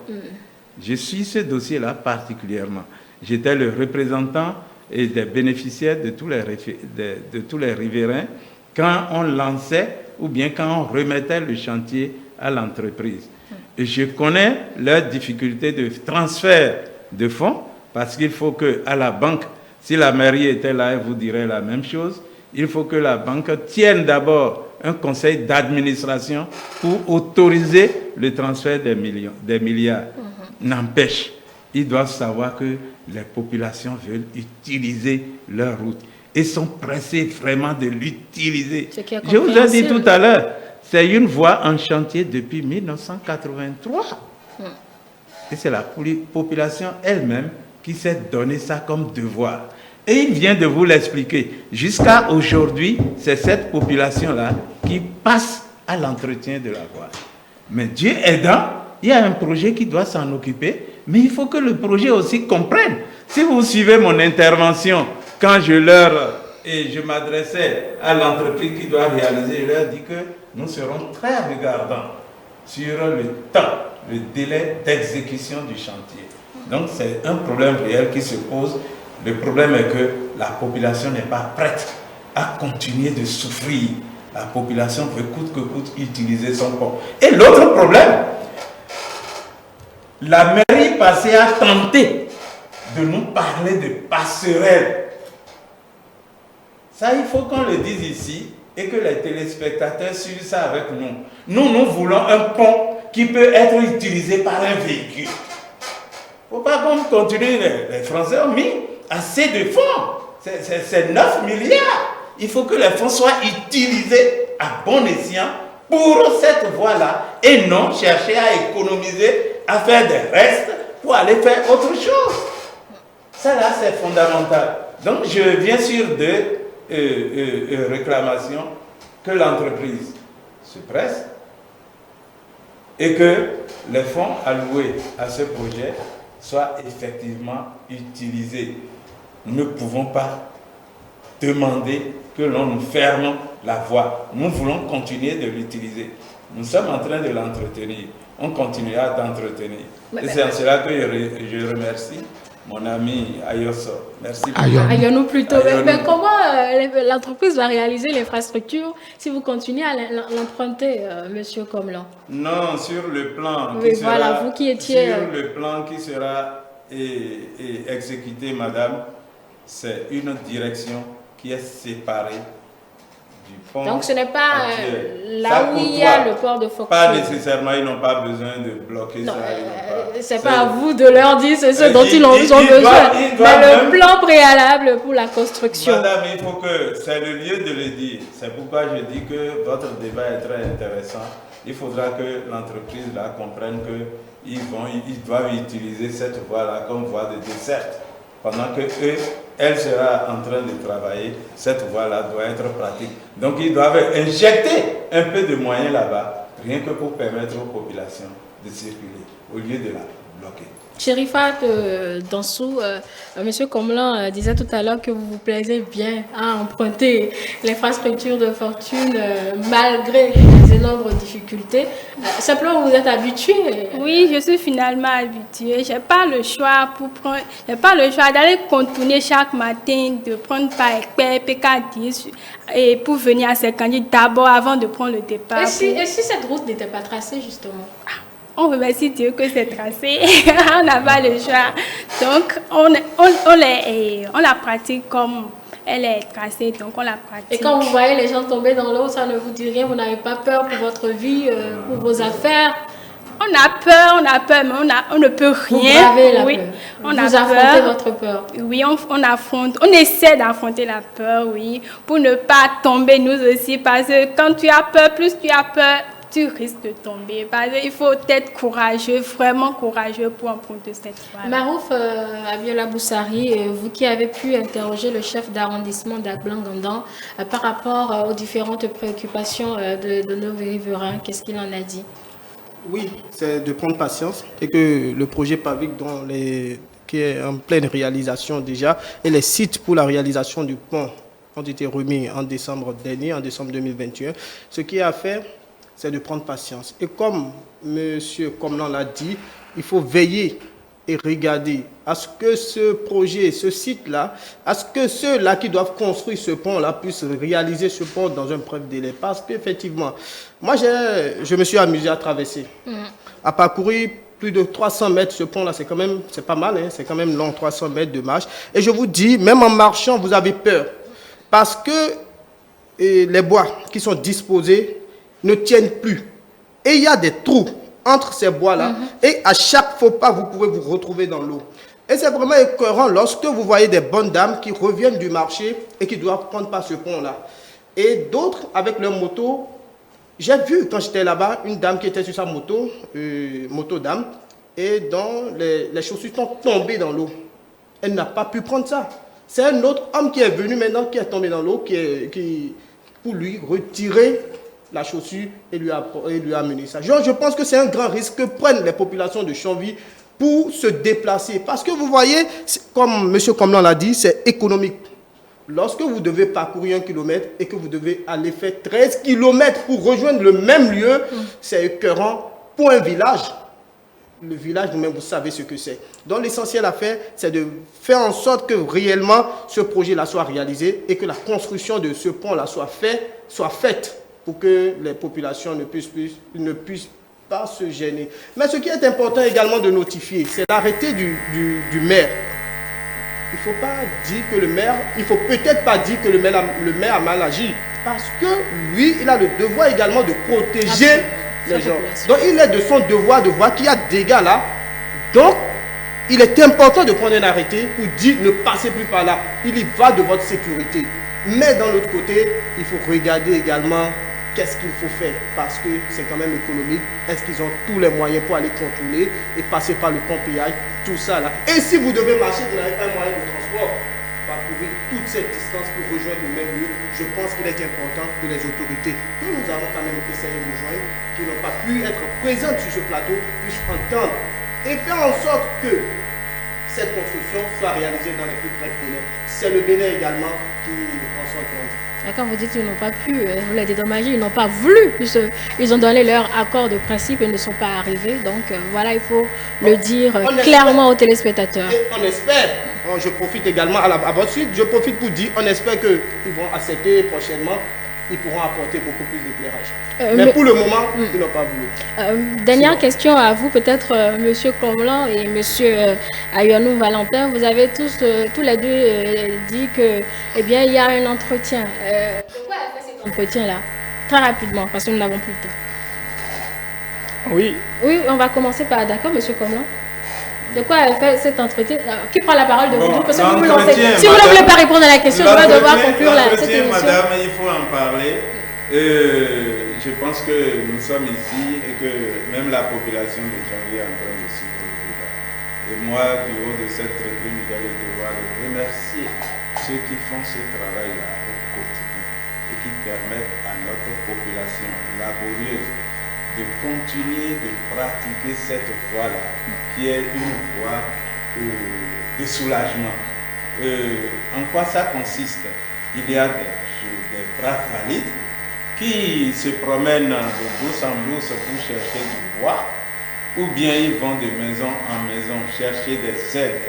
Je suis ce dossier-là particulièrement. J'étais le représentant et des bénéficiaires de tous les riverains quand on lançait ou bien quand on remettait le chantier à l'entreprise. Et je connais leurs difficultés de transfert de fonds parce qu'il faut qu'à la banque, si la mairie était là, elle vous dirait la même chose, il faut que la banque tienne d'abord un conseil d'administration pour autoriser le transfert des milliards. N'empêche, ils doivent savoir que les populations veulent utiliser leur route et sont pressés vraiment de l'utiliser. Je vous ai dit tout à l'heure, c'est une voie en chantier depuis 1983. Et c'est la population elle-même qui s'est donné ça comme devoir. Et il vient de vous l'expliquer. Jusqu'à aujourd'hui, c'est cette population-là qui passe à l'entretien de la voie. Mais Dieu aidant, il y a un projet qui doit s'en occuper, mais il faut que le projet aussi comprenne. Si vous suivez mon intervention, quand je m'adressais à l'entreprise qui doit réaliser, je leur dis que nous serons très regardants sur le temps, le délai d'exécution du chantier. Donc c'est un problème réel qui se pose. Le problème est que la population n'est pas prête à continuer de souffrir. La population veut coûte que coûte utiliser son pont. Et l'autre problème, la mairie passée a tenté de nous parler de passerelle. Ça, il faut qu'on le dise ici et que les téléspectateurs suivent ça avec nous. Nous voulons un pont qui peut être utilisé par un véhicule. Il ne faut pas qu'on continue. Les Français ont mis assez de fonds. C'est 9 milliards. Il faut que les fonds soient utilisés à bon escient pour cette voie-là et non chercher à économiser, à faire des restes pour aller faire autre chose. Ça là, c'est fondamental. Donc, je viens sur deux réclamations que l'entreprise se presse et que les fonds alloués à ce projet soient effectivement utilisés. Nous ne pouvons pas demander que l'on nous ferme la voie. Nous voulons continuer de l'utiliser. Nous sommes en train de l'entretenir. On continuera d'entretenir. Et c'est en cela que je remercie mon ami Ayoso. Merci beaucoup. Ayonou plutôt. Ayonou. Mais comment l'entreprise va réaliser l'infrastructure si vous continuez à l'emprunter, monsieur Komlan? Non, sur le plan Oui, voilà, vous qui étiez... Sur le plan qui sera exécuté, madame, c'est une direction qui est séparée du pont. Donc ce n'est pas actuel. là où il y a le port de Focus. Pas nécessairement, ils n'ont pas besoin de bloquer ça. C'est pas à vous de leur dire ce dont ils ont besoin. Mais le plan préalable pour la construction. Madame, il faut que c'est le lieu de le dire. C'est pourquoi je dis que votre débat est très intéressant. Il faudra que l'entreprise là comprenne qu'ils doivent utiliser cette voie-là comme voie de desserte. Pendant que elle sera en train de travailler, cette voie-là doit être pratique. Donc ils doivent injecter un peu de moyens là-bas, rien que pour permettre aux populations de circuler, au lieu de la bloquer. Chérifa Dansou, monsieur Komlan disait tout à l'heure que vous vous plaisez bien à emprunter l'infrastructure de Fortune malgré les énormes difficultés. Simplement, vous êtes habitué. Oui, je suis finalement habituée. Je n'ai pas le choix d'aller contourner chaque matin, de prendre par PK10 et pour venir à Sekanji d'abord avant de prendre le départ. Et si cette route n'était pas tracée justement? On remercie Dieu que c'est tracé, on n'a pas le choix. Donc, on la pratique comme elle est tracée, donc on la pratique. Et quand vous voyez les gens tomber dans l'eau, ça ne vous dit rien, vous n'avez pas peur pour votre vie, pour vos affaires? On a peur, mais on ne peut rien. Vous bravez la peur. Vous affrontez votre peur. Oui, on essaie d'affronter la peur, oui, pour ne pas tomber nous aussi, parce que quand tu as peur, plus tu as peur, tu risques de tomber. Il faut être courageux, vraiment courageux pour emprunter cette voie. Marouf Abiola Boussari, vous qui avez pu interroger le chef d'arrondissement d'Aglan-Gandan par rapport aux différentes préoccupations de nos riverains, qu'est-ce qu'il en a dit? Oui, c'est de prendre patience et que le projet PAVIC qui est en pleine réalisation déjà et les sites pour la réalisation du pont ont été remis en décembre dernier, en décembre 2021. Ce qui est à faire, c'est de prendre patience. Et comme M. Comlan l'a dit, il faut veiller et regarder à ce que ce projet, ce site-là, à ce que ceux-là qui doivent construire ce pont-là puissent réaliser ce pont dans un bref délai. Parce qu'effectivement, moi, je me suis amusé à traverser, à parcourir plus de 300 mètres. Ce pont-là, c'est pas mal, hein, c'est quand même long, 300 mètres de marche. Et je vous dis, même en marchant, vous avez peur. Parce que les bois qui sont disposés ne tiennent plus. Et il y a des trous entre ces bois-là, et à chaque faux pas, vous pouvez vous retrouver dans l'eau. Et c'est vraiment écœurant lorsque vous voyez des bonnes dames qui reviennent du marché et qui doivent prendre par ce pont-là. Et d'autres, avec leur moto, j'ai vu quand j'étais là-bas, une dame qui était sur sa moto, moto-dame, et dont les chaussures sont tombées dans l'eau. Elle n'a pas pu prendre ça. C'est un autre homme qui est venu maintenant, qui est tombé dans l'eau, pour lui retirer la chaussure et lui a amené ça. Je pense que c'est un grand risque que prennent les populations de Chonvi pour se déplacer. Parce que vous voyez, comme M. Comlan l'a dit, c'est économique. Lorsque vous devez parcourir 1 kilomètre et que vous devez aller faire 13 kilomètres pour rejoindre le même lieu, c'est écœurant pour un village. Le village, vous-même, vous savez ce que c'est. Donc l'essentiel à faire, c'est de faire en sorte que réellement ce projet-là soit réalisé et que la construction de ce pont-là soit faite pour que les populations ne puissent pas se gêner. Mais ce qui est important également de notifier, c'est l'arrêté du maire. Il ne faut pas dire que le maire, il ne faut peut-être pas dire que le maire a mal agi, parce que lui, il a le devoir également de protéger les gens. Donc il est de son devoir de voir qu'il y a des dégâts là. Donc il est important de prendre un arrêté pour dire ne passez plus par là. Il y va de votre sécurité. Mais d'un autre côté, il faut regarder également qu'est-ce qu'il faut faire, parce que c'est quand même économique. Est-ce qu'ils ont tous les moyens pour aller contourner et passer par le pont-péage, tout ça là. Et si vous devez marcher, vous n'avez pas un moyen de transport, parcourir toute cette distance pour rejoindre le même lieu, je pense qu'il est important que les autorités que nous avons quand même essayé de rejoindre, qui n'ont pas pu être présentes sur ce plateau, puissent entendre et faire en sorte que cette construction soit réalisée dans les plus brefs délais. C'est le Bénin également qui en sont compte. Quand vous dites qu'ils n'ont pas pu, vous les dédommager, ils n'ont pas voulu, puisqu'ils ont donné leur accord de principe et ne sont pas arrivés. Donc voilà, il faut le dire clairement aux téléspectateurs. Et on espère, je profite également à votre suite, je profite pour dire, on espère qu'ils vont accepter prochainement, ils pourront apporter beaucoup plus d'éclairage. Mais pour le moment, ils n'ont pas voulu. Dernière question à vous, peut-être M. Comlan et M. Ayonou Valentin. Vous avez tous les deux dit que, eh bien, il y a un entretien. Pourquoi elle fait cet entretien-là? Très rapidement, parce que nous n'avons plus de temps. Oui. Oui, on va commencer par, d'accord, M. Comlan? De quoi elle fait cet entretien? Qui prend la parole de vous? Parce que vous lancez. Si vous ne voulez pas répondre à la question, je vais devoir conclure cette émission. Madame, il faut en parler. Je pense que nous sommes ici et que même la population de Chonvi est en train de suivre le débat. Et moi, du haut de cette tribune, j'ai le devoir de remercier ceux qui font ce travail-là au quotidien et qui permettent à notre population laborieuse de continuer de pratiquer cette voie-là, qui est une voie de soulagement. En quoi ça consiste? Il y a des braves valides qui se promènent de brousse en brousse pour chercher du bois, ou bien ils vont de maison en maison chercher des aides.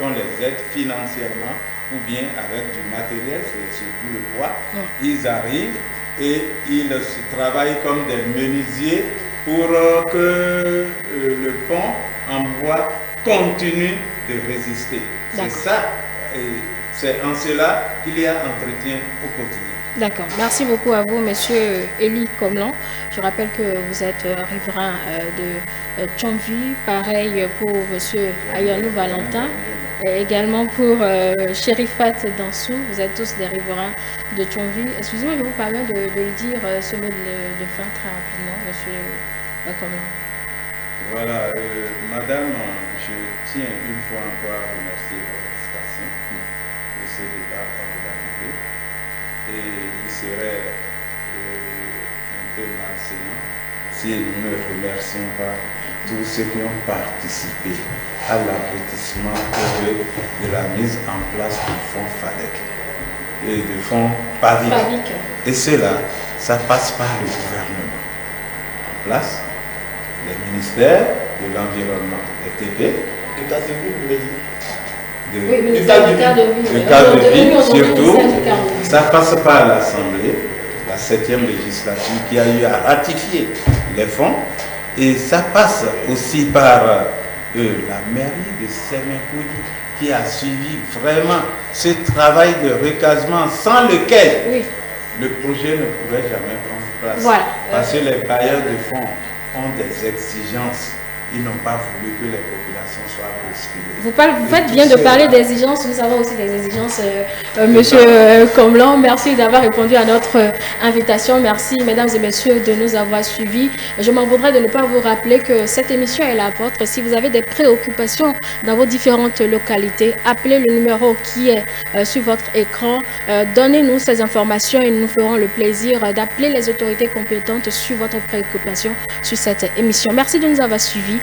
On les aide financièrement, ou bien avec du matériel, c'est surtout le bois. Ils arrivent et ils se travaillent comme des menuisiers pour que le pont en bois continue de résister. C'est ça, et c'est en cela qu'il y a entretien au quotidien. D'accord. Merci beaucoup à vous, Monsieur Élie Comlan. Je rappelle que vous êtes riverain de Chonvi, pareil pour Monsieur Ayonou Valentin, et également pour Chérifat Dansou. Vous êtes tous des riverains de Chonvi. Excusez-moi, je vous permets de le dire, ce mot de fin très rapidement, Monsieur Comlan. Voilà, Madame, je tiens une fois encore à remercier votre station de ce débat organisé. Et il serait un peu malséant si nous ne remercions pas tous ceux qui ont participé à l'aboutissement de la mise en place du fonds FADEC et du fonds PAVIC. Et cela, ça passe par le gouvernement. En place, les ministères de l'environnement, les TP, du cadre de vie, surtout, ça passe par l'Assemblée, la 7e législature qui a eu à ratifier les fonds, et ça passe aussi par la mairie de Sémékoudi qui a suivi vraiment ce travail de recasement sans lequel le projet ne pourrait jamais prendre place. Voilà. Parce que les bailleurs de fonds ont des exigences. Ils n'ont pas voulu que les populations soient bousculées. Vous faites bien de parler d'exigences. Nous avons aussi des exigences, Monsieur Comblan. Merci d'avoir répondu à notre invitation. Merci, mesdames et messieurs, de nous avoir suivis. Je m'en voudrais de ne pas vous rappeler que cette émission est la vôtre. Si vous avez des préoccupations dans vos différentes localités, appelez le numéro qui est sur votre écran. Donnez-nous ces informations et nous ferons le plaisir d'appeler les autorités compétentes sur votre préoccupation sur cette émission. Merci de nous avoir suivis.